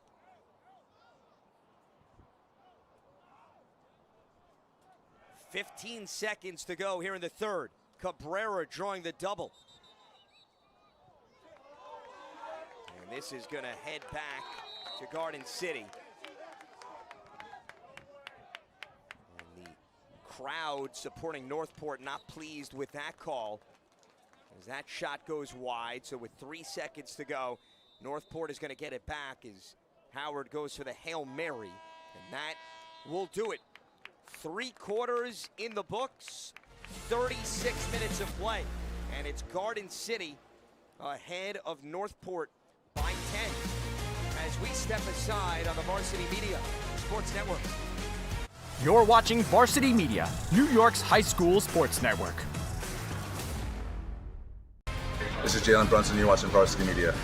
"15 seconds to go here in the third. Cabrera drawing the double. And this is going to head back to Garden City. And the crowd supporting Northport not pleased with that call as that shot goes wide. So with 3 seconds to go, Northport is going to get it back as Howard goes for the Hail Mary. And that will do it. 3 quarters in the books, 36 minutes of play. And it's Garden City ahead of Northport by 10 as we step aside on the Varsity Media Sports Network.
You're watching Varsity Media, New York's high school sports network.
This is Jalen Brunson. You're watching Varsity Media.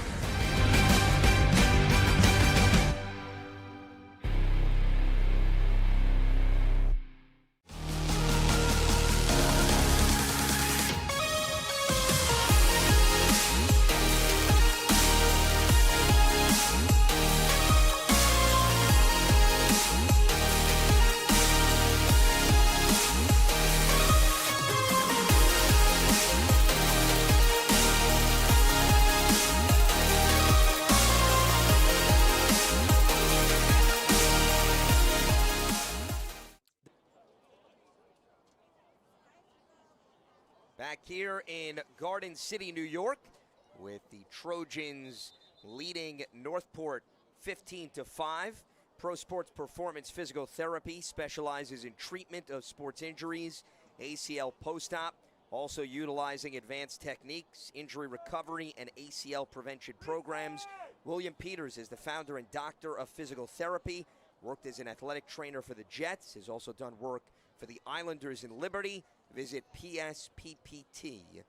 Back here in Garden City, New York, with the Trojans leading Northport 15-5. Pro Sports Performance Physical Therapy specializes in treatment of sports injuries, ACL post-op, also utilizing advanced techniques, injury recovery, and ACL prevention programs. William Peters is the founder and doctor of physical therapy, worked as an athletic trainer for the Jets, has also done work for the Islanders in Liberty. Visit psppt.com.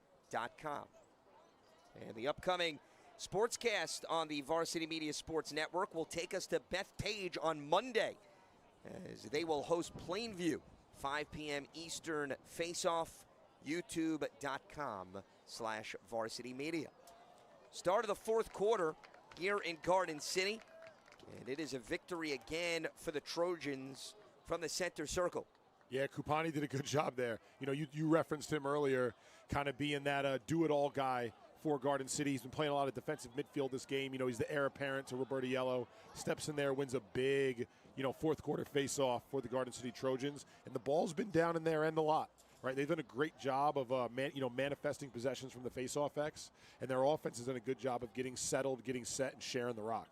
And the upcoming SPORTSCAST on the Varsity Media Sports Network will take us to Bethpage on Monday as they will host Plainview, 5 p.m. Eastern face-off, youtube.com/Varsity Media. Start of the fourth quarter here in Garden City, and it is a victory again for the Trojans from the center circle.
Yeah, Kupani did a good job there. You know, you referenced him earlier, kind of being that do-it-all guy for Garden City. He's been playing a lot of defensive midfield this game. You know, he's the heir apparent to Roberto Yellow. Steps in there, wins a big, fourth quarter face-off for the Garden City Trojans. And the ball's been down in their end a lot, right? They've done a great job of, manifesting possessions from the face-off X. And their offense has done a good job of getting settled, getting set, and sharing the rock.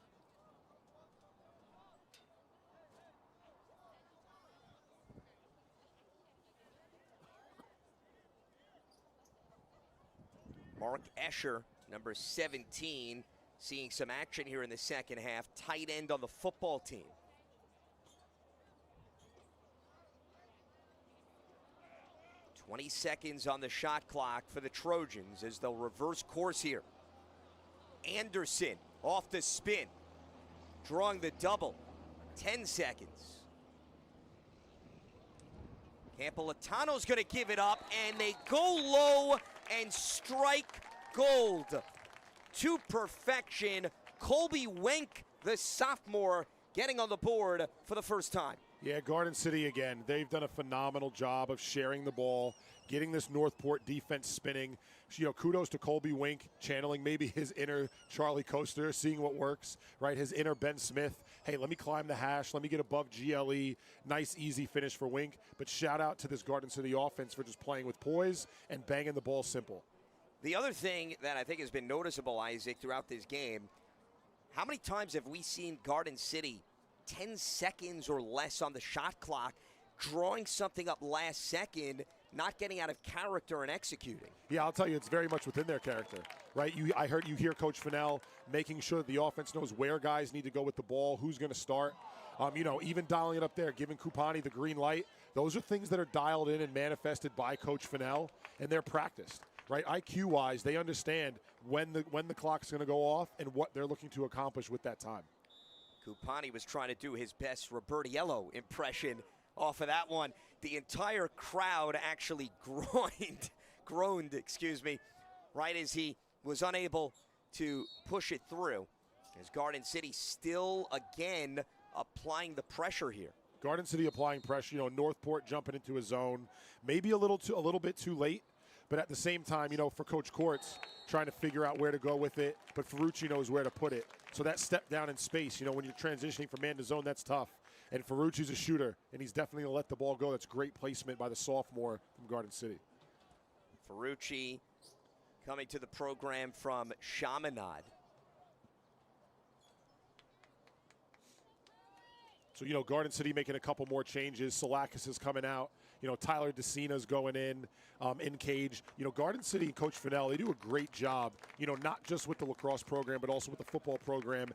Mark Escher, number 17, seeing some action here in the second half. Tight end on the football team. "20 seconds on the shot clock for the Trojans as they'll reverse course here. Anderson off the spin, drawing the double. 10 seconds. Campolitano's going to give it up, and they go low and strike gold. To perfection, Colby Wenk, the sophomore, getting on the board for the first time.
Yeah, Garden City again. They've done a phenomenal job of sharing the ball, getting this Northport defense spinning. Kudos to Colby Wink, channeling maybe his inner Charlie Coaster, seeing what works, right? His inner Ben Smith. Hey, let me climb the hash. Let me get above GLE. Nice, easy finish for Wink. But shout out to this Garden City offense for just playing with poise and banging the ball simple.
The other thing that I think has been noticeable, Isaac, throughout this game, how many times have we seen Garden City 10 seconds or less on the shot clock, drawing something up last second, not getting out of character and executing?
Yeah, I'll tell you, it's very much within their character, right? I heard you hear Coach Fennell making sure that the offense knows where guys need to go with the ball, who's going to start. Even dialing it up there, giving Kupani the green light. Those are things that are dialed in and manifested by Coach Fennell, and they're practiced, right? IQ-wise, they understand when the clock's going to go off and what they're looking to accomplish with that time.
Kupani was trying to do his best Roberto Yellow impression off of that one. the entire crowd actually groaned, right as he was unable to push it through. As Garden City still, again, applying the pressure here.
Garden City applying pressure, Northport jumping into a zone, maybe a little bit too late, but at the same time, for Coach Courts, trying to figure out where to go with it, but Ferrucci knows where to put it. So that step down in space, when you're transitioning from man to zone, that's tough. And Ferrucci's a shooter, and he's definitely going to let the ball go. That's great placement by the sophomore from Garden City.
Ferrucci coming to the program from Chaminade.
So, Garden City making a couple more changes. Salakis is coming out. Tyler DeCina's going in cage. Garden City and Coach Fennell, they do a great job, not just with the lacrosse program, but also with the football program,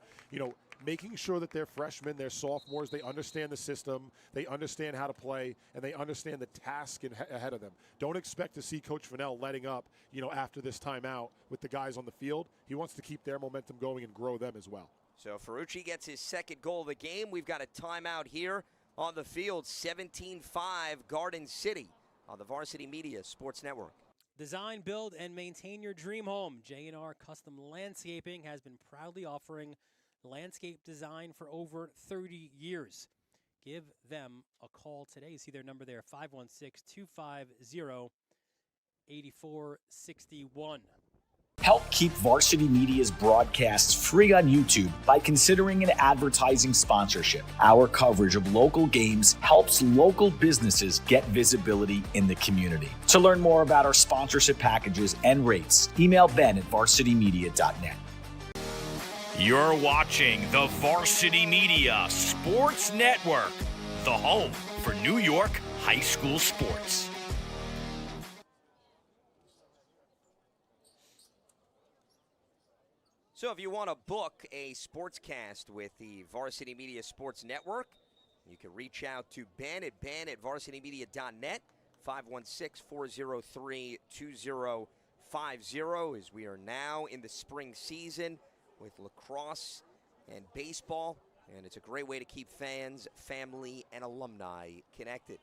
making sure that their freshmen, their sophomores, they understand the system, they understand how to play, and they understand the task ahead of them. Don't expect to see Coach Fennell letting up, after this timeout with the guys on the field. He wants to keep their momentum going and grow them as well.
So Ferrucci gets his second goal of the game. We've got a timeout here on the field. 17-5 Garden City on the Varsity Media Sports Network.
Design, build, and maintain your dream home. J&R Custom Landscaping has been proudly offering landscape design for over 30 years. Give them a call today. You see their number there, 516-250-8461.
Help keep Varsity Media's broadcasts free on YouTube by considering an advertising sponsorship. Our coverage of local games helps local businesses get visibility in the community. To learn more about our sponsorship packages and rates, email ben@varsitymedia.net.
You're watching the Varsity Media Sports Network, the home for New York high school sports.
So if you want to book a sportscast with the Varsity Media Sports Network, you can reach out to Ben at varsitymedia.net, 516-403-2050, as we are now in the spring season with lacrosse and baseball, and it's a great way to keep fans, family, and alumni connected.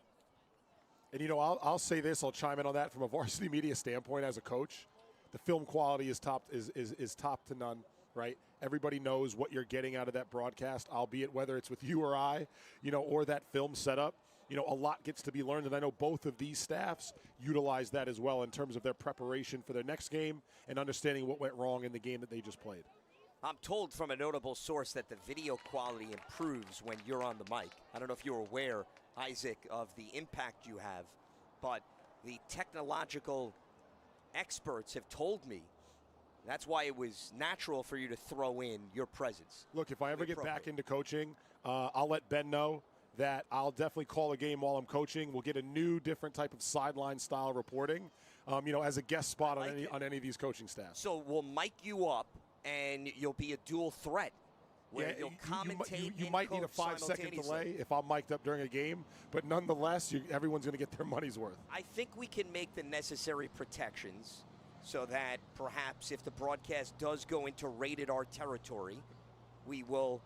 And, I'll say this, I'll chime in on that from a Varsity Media standpoint as a coach. The film quality is top to none, right? Everybody knows what you're getting out of that broadcast, albeit whether it's with you or I, or that film setup. A lot gets to be learned, and I know both of these staffs utilize that as well in terms of their preparation for their next game and understanding what went wrong in the game that they just played.
I'm told from a notable source that the video quality improves when you're on the mic. I don't know if you're aware, Isaac, of the impact you have, but the technological experts have told me that's why it was natural for you to throw in your presence.
Look, if I ever get back into coaching, I'll let Ben know that I'll definitely call a game while I'm coaching. We'll get a new, different type of sideline style reporting, as a guest spot on any of these coaching staffs.
So we'll mic you up, and you'll be a dual threat. Where you'll commentate
you might need a 5-second delay if I'm mic'd up during a game, but nonetheless, everyone's going to get their money's worth.
I think we can make the necessary protections so that perhaps if the broadcast does go into rated R territory, we will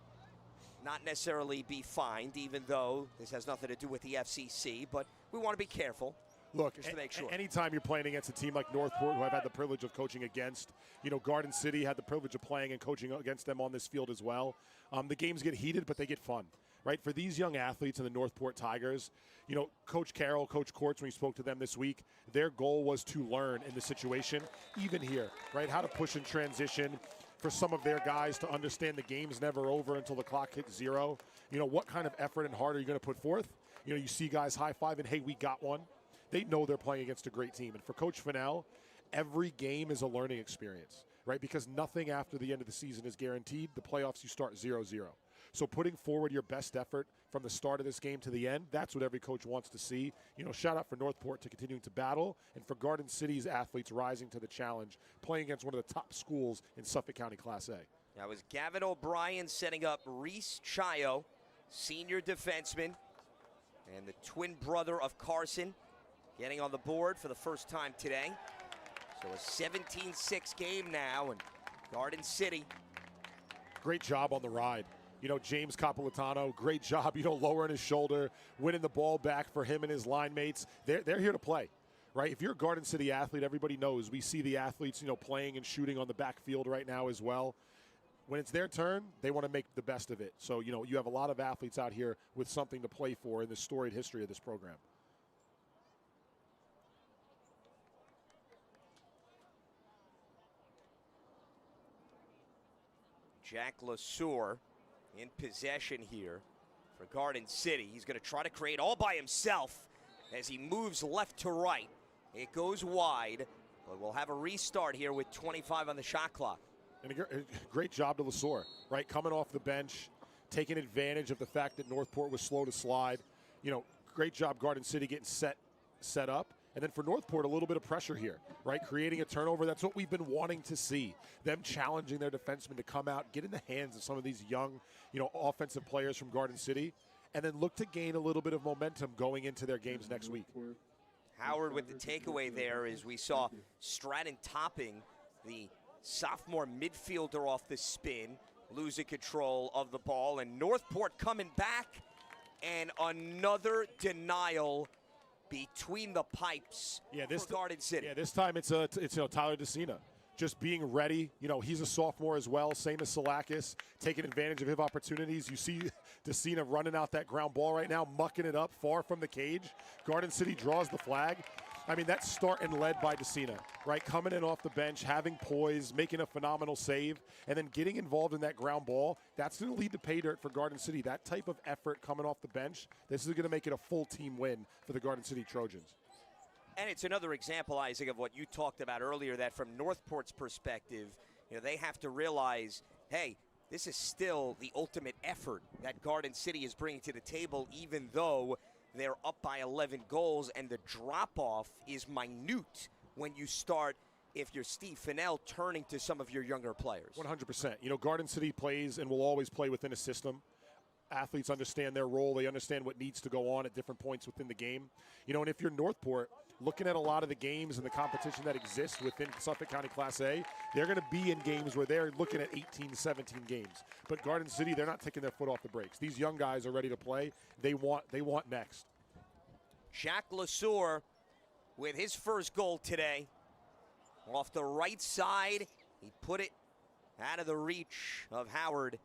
not necessarily be fined, even though this has nothing to do with the FCC, but we want to be careful.
Look,
just to make sure.
Anytime you're playing against a team like Northport, who I've had the privilege of coaching against, Garden City had the privilege of playing and coaching against them on this field as well. The games get heated, but they get fun, right? For these young athletes in the Northport Tigers, Coach Carroll, Coach Courts, when we spoke to them this week, their goal was to learn in the situation, even here, right? How to push and transition. For some of their guys to understand the game's never over until the clock hits 0. What kind of effort and heart are you going to put forth? You see guys high-fiving, hey, we got one. They know they're playing against a great team. And for Coach Fennell, every game is a learning experience, right? Because nothing after the end of the season is guaranteed. The playoffs, you start 0-0. So putting forward your best effort from the start of this game to the end, that's what every coach wants to see. Shout out for Northport to continuing to battle, and for Garden City's athletes rising to the challenge, playing against one of the top schools in Suffolk County Class A.
That was Gavin O'Brien setting up Reese Chayo, senior defenseman, and the twin brother of Carson, getting on the board for the first time today. So a 17-6 game now, and Garden City.
Great job on the ride. James Capolitano, great job, lowering his shoulder, winning the ball back for him and his line mates. They're here to play, right? If you're a Garden City athlete, everybody knows we see the athletes, playing and shooting on the backfield right now as well. When it's their turn, they want to make the best of it. So, you have a lot of athletes out here with something to play for in the storied history of this program.
Jack LeSueur in possession here for Garden City. He's going to try to create all by himself as he moves left to right. It goes wide, but we'll have a restart here with 25 on the shot clock.
And a great job to LeSueur, right? Coming off the bench, taking advantage of the fact that Northport was slow to slide. Great job Garden City getting set up. And then for Northport, a little bit of pressure here, right? Creating a turnover. That's what we've been wanting to see. Them challenging their defensemen to come out, get in the hands of some of these young, offensive players from Garden City, and then look to gain a little bit of momentum going into their games next week.
Howard with the takeaway there as we saw Stratton topping the sophomore midfielder off the spin, losing control of the ball, and Northport coming back, and another denial between the pipes for Garden City.
Yeah, this time it's Tyler DeCina just being ready. He's a sophomore as well, same as Salakis, taking advantage of his opportunities. You see DeCina running out that ground ball right now, mucking it up far from the cage. Garden City draws the flag. I mean, that's start and led by DeCina, right? Coming in off the bench, having poise, making a phenomenal save, and then getting involved in that ground ball. That's going to lead to pay dirt for Garden City. That type of effort coming off the bench, this is going to make it a full team win for the Garden City Trojans.
And it's another example, Isaac, of what you talked about earlier, that from Northport's perspective, they have to realize, hey, this is still the ultimate effort that Garden City is bringing to the table, even though they're up by 11 goals, and the drop-off is minute when you start, if you're Steve Fennell, turning to some of your younger players.
100%. Garden City plays and will always play within a system. Athletes understand their role. They understand what needs to go on at different points within the game. And if you're Northport, looking at a lot of the games and the competition that exists within Suffolk County Class A, they're going to be in games where they're looking at 18, 17 games. But Garden City, they're not taking their foot off the brakes. These young guys are ready to play. They want next.
Jack LeSueur with his first goal today. Off the right side, he put it out of the reach of Howard.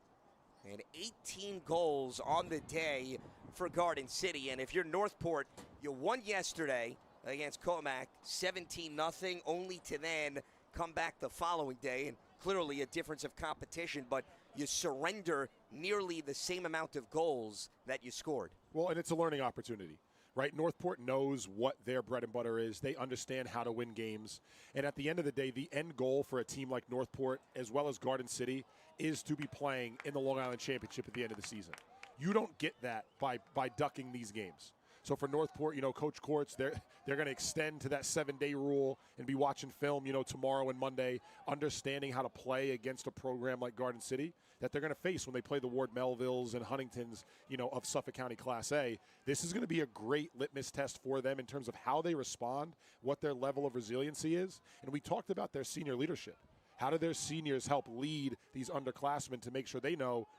And 18 goals on the day for Garden City. And if you're Northport, you won yesterday against Comac, 17-0, only to then come back the following day, and clearly a difference of competition, but you surrender nearly the same amount of goals that you scored.
Well, and it's a learning opportunity, right? Northport knows what their bread and butter is. They understand how to win games. And at the end of the day, the end goal for a team like Northport, as well as Garden City, is to be playing in the Long Island Championship at the end of the season. You don't get that by ducking these games. So for Northport, Coach Courts, they're going to extend to that 7-day rule and be watching film, tomorrow and Monday, understanding how to play against a program like Garden City that they're going to face when they play the Ward Melvilles and Huntingtons, of Suffolk County Class A. This is going to be a great litmus test for them in terms of how they respond, what their level of resiliency is. And we talked about their senior leadership. How do their seniors help lead these underclassmen to make sure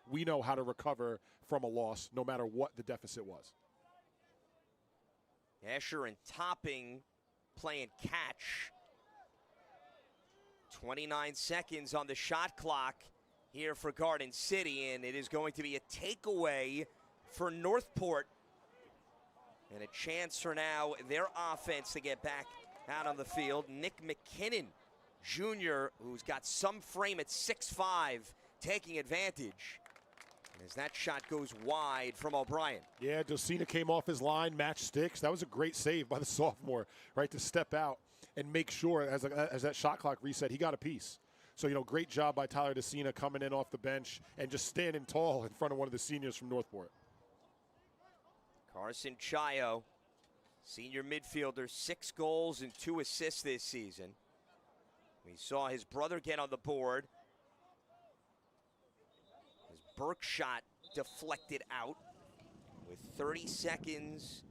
we know how to recover from a loss no matter what the deficit was?
Escher and Topping playing catch. 29 seconds on the shot clock here for Garden City, and it is going to be a takeaway for Northport. And a chance for now their offense to get back out on the field. Nick McKinnon, Jr., who's got some frame at 6'5", taking advantage. As that shot goes wide from O'Brien.
Yeah, DeCina came off his line, match sticks. That was a great save by the sophomore, right, to step out and make sure as that shot clock reset, he got a piece. So, great job by Tyler DeCina coming in off the bench and just standing tall in front of one of the seniors from Northport.
Carson Chayo, senior midfielder, 6 goals and 2 assists this season. We saw his brother get on the board. Burke shot deflected out with 30 seconds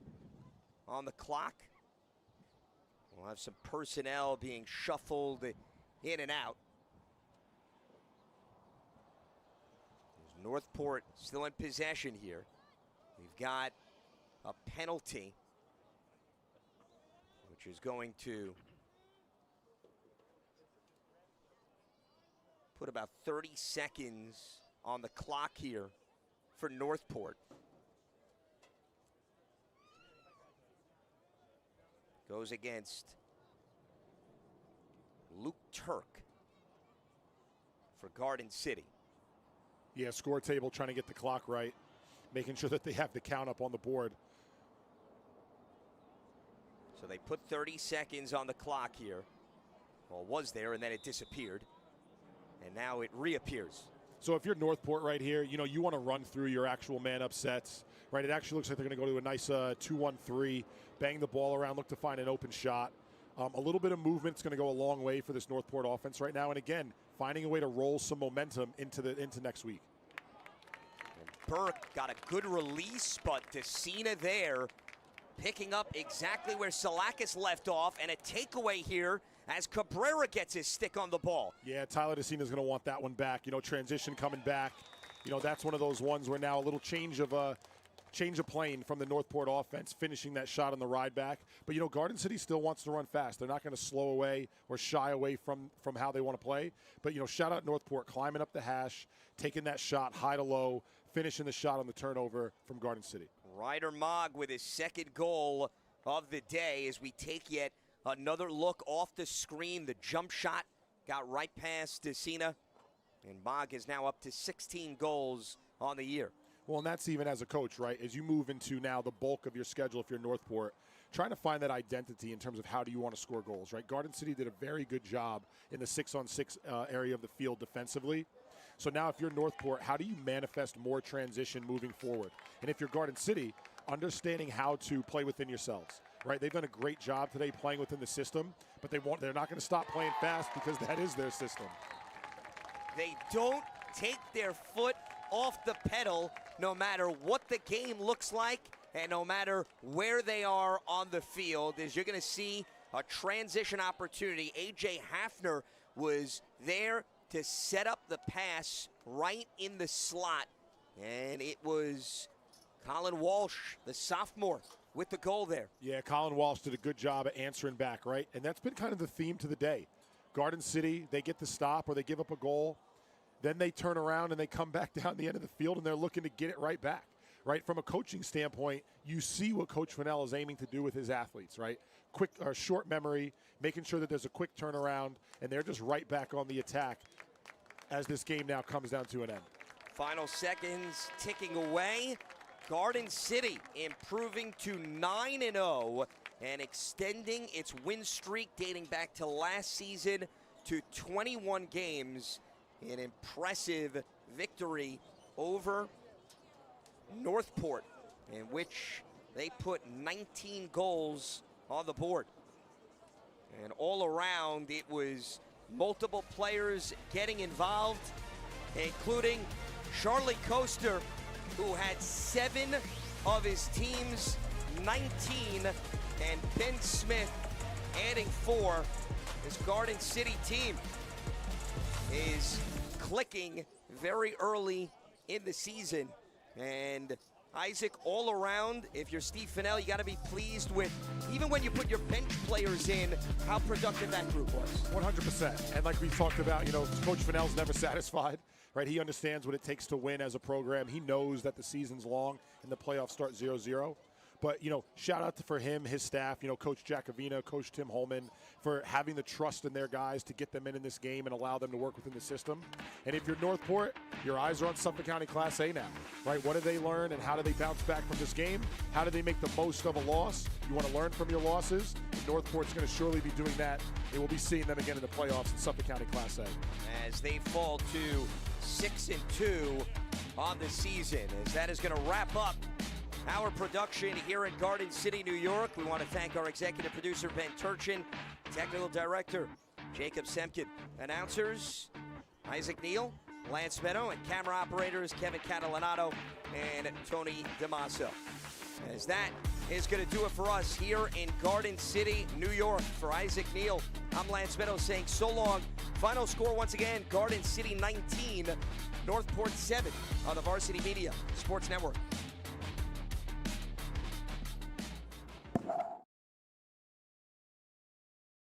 on the clock. We'll have some personnel being shuffled in and out. There's Northport still in possession here. We've got a penalty, which is going to put about 30 seconds on the clock here for Northport. Goes against Luke Turk for Garden City.
Yeah, score table trying to get the clock right, making sure that they have the count up on the board.
So they put 30 seconds on the clock here. Well, it was there, and then it disappeared. And now it reappears.
So if you're Northport right here, you want to run through your actual man-up sets, right? It actually looks like they're going to go to a nice 2-1-3, bang the ball around, look to find an open shot. A little bit of movement is going to go a long way for this Northport offense right now. And again, finding a way to roll some momentum into next week.
And Burke got a good release, but Decina there picking up exactly where Salakis left off, and a takeaway here as Cabrera gets his stick on the ball.
Yeah, Tyler Decina's going to want that one back. Transition coming back. That's one of those ones where now a little change of plane from the Northport offense, finishing that shot on the ride back. But, Garden City still wants to run fast. They're not going to slow away or shy away from how they want to play. But, shout out Northport climbing up the hash, taking that shot high to low, finishing the shot on the turnover from Garden City.
Ryder Mogg with his second goal of the day as we take yet another look off the screen. The jump shot got right past Decina, and Mogg is now up to 16 goals on the year.
Well, and that's even as a coach, right? As you move into now the bulk of your schedule, if you're Northport, trying to find that identity in terms of how do you want to score goals, right? Garden City did a very good job in the 6-on-6 area of the field defensively. So now if you're Northport, how do you manifest more transition moving forward? And if you're Garden City, understanding how to play within yourselves, right? They've done a great job today playing within the system, but they're not going to stop playing fast because that is their system.
They don't take their foot off the pedal no matter what the game looks like and no matter where they are on the field, as you're going to see a transition opportunity. A.J. Hafner was there to set up the pass right in the slot, and it was Colin Walsh, the sophomore, with the goal there.
Yeah, Colin Walsh did a good job of answering back, right? And that's been kind of the theme to the day. Garden City, they get the stop or they give up a goal. Then they turn around and they come back down the end of the field and they're looking to get it right back, right? From a coaching standpoint, you see what Coach Fennell is aiming to do with his athletes, right? Quick or short memory, making sure that there's a quick turnaround, and they're just right back on the attack as this game now comes down to an end.
Final seconds ticking away. Garden City improving to 9-0 and extending its win streak dating back to last season to 21 games. An impressive victory over Northport, in which they put 19 goals on the board. And all around, it was multiple players getting involved, including Charlie Coaster, who had 7 of his team's 19, and Ben Smith adding 4. This Garden City team is clicking very early in the season. And Isaac, all around, if you're Steve Fennell, you got to be pleased with, even when you put your bench players in, how productive that group was.
100%. And like we talked about, Coach Fennell's never satisfied, right? He understands what it takes to win as a program. He knows that the season's long and the playoffs start 0-0. But, shout out for him, his staff, Coach Jacovina, Coach Tim Holman, for having the trust in their guys to get them in this game and allow them to work within the system. And if you're Northport, your eyes are on Suffolk County Class A now, right? What do they learn and how do they bounce back from this game? How do they make the most of a loss? You want to learn from your losses? Northport's going to surely be doing that. They will be seeing them again in the playoffs in Suffolk County Class A.
As they fall to 6-2 on the season, as that is going to wrap up our production here in Garden City, New York. We want to thank our executive producer, Ben Turchin, technical director, Jacob Semkin, announcers, Isaac Neal, Lance Meadow, and camera operators, Kevin Catalanato and Tony DeMasso. As that is going to do it for us here in Garden City, New York. For Isaac Neal, I'm Lance Meadows saying so long. Final score once again, Garden City 19, Northport 7 on the Varsity Media Sports Network.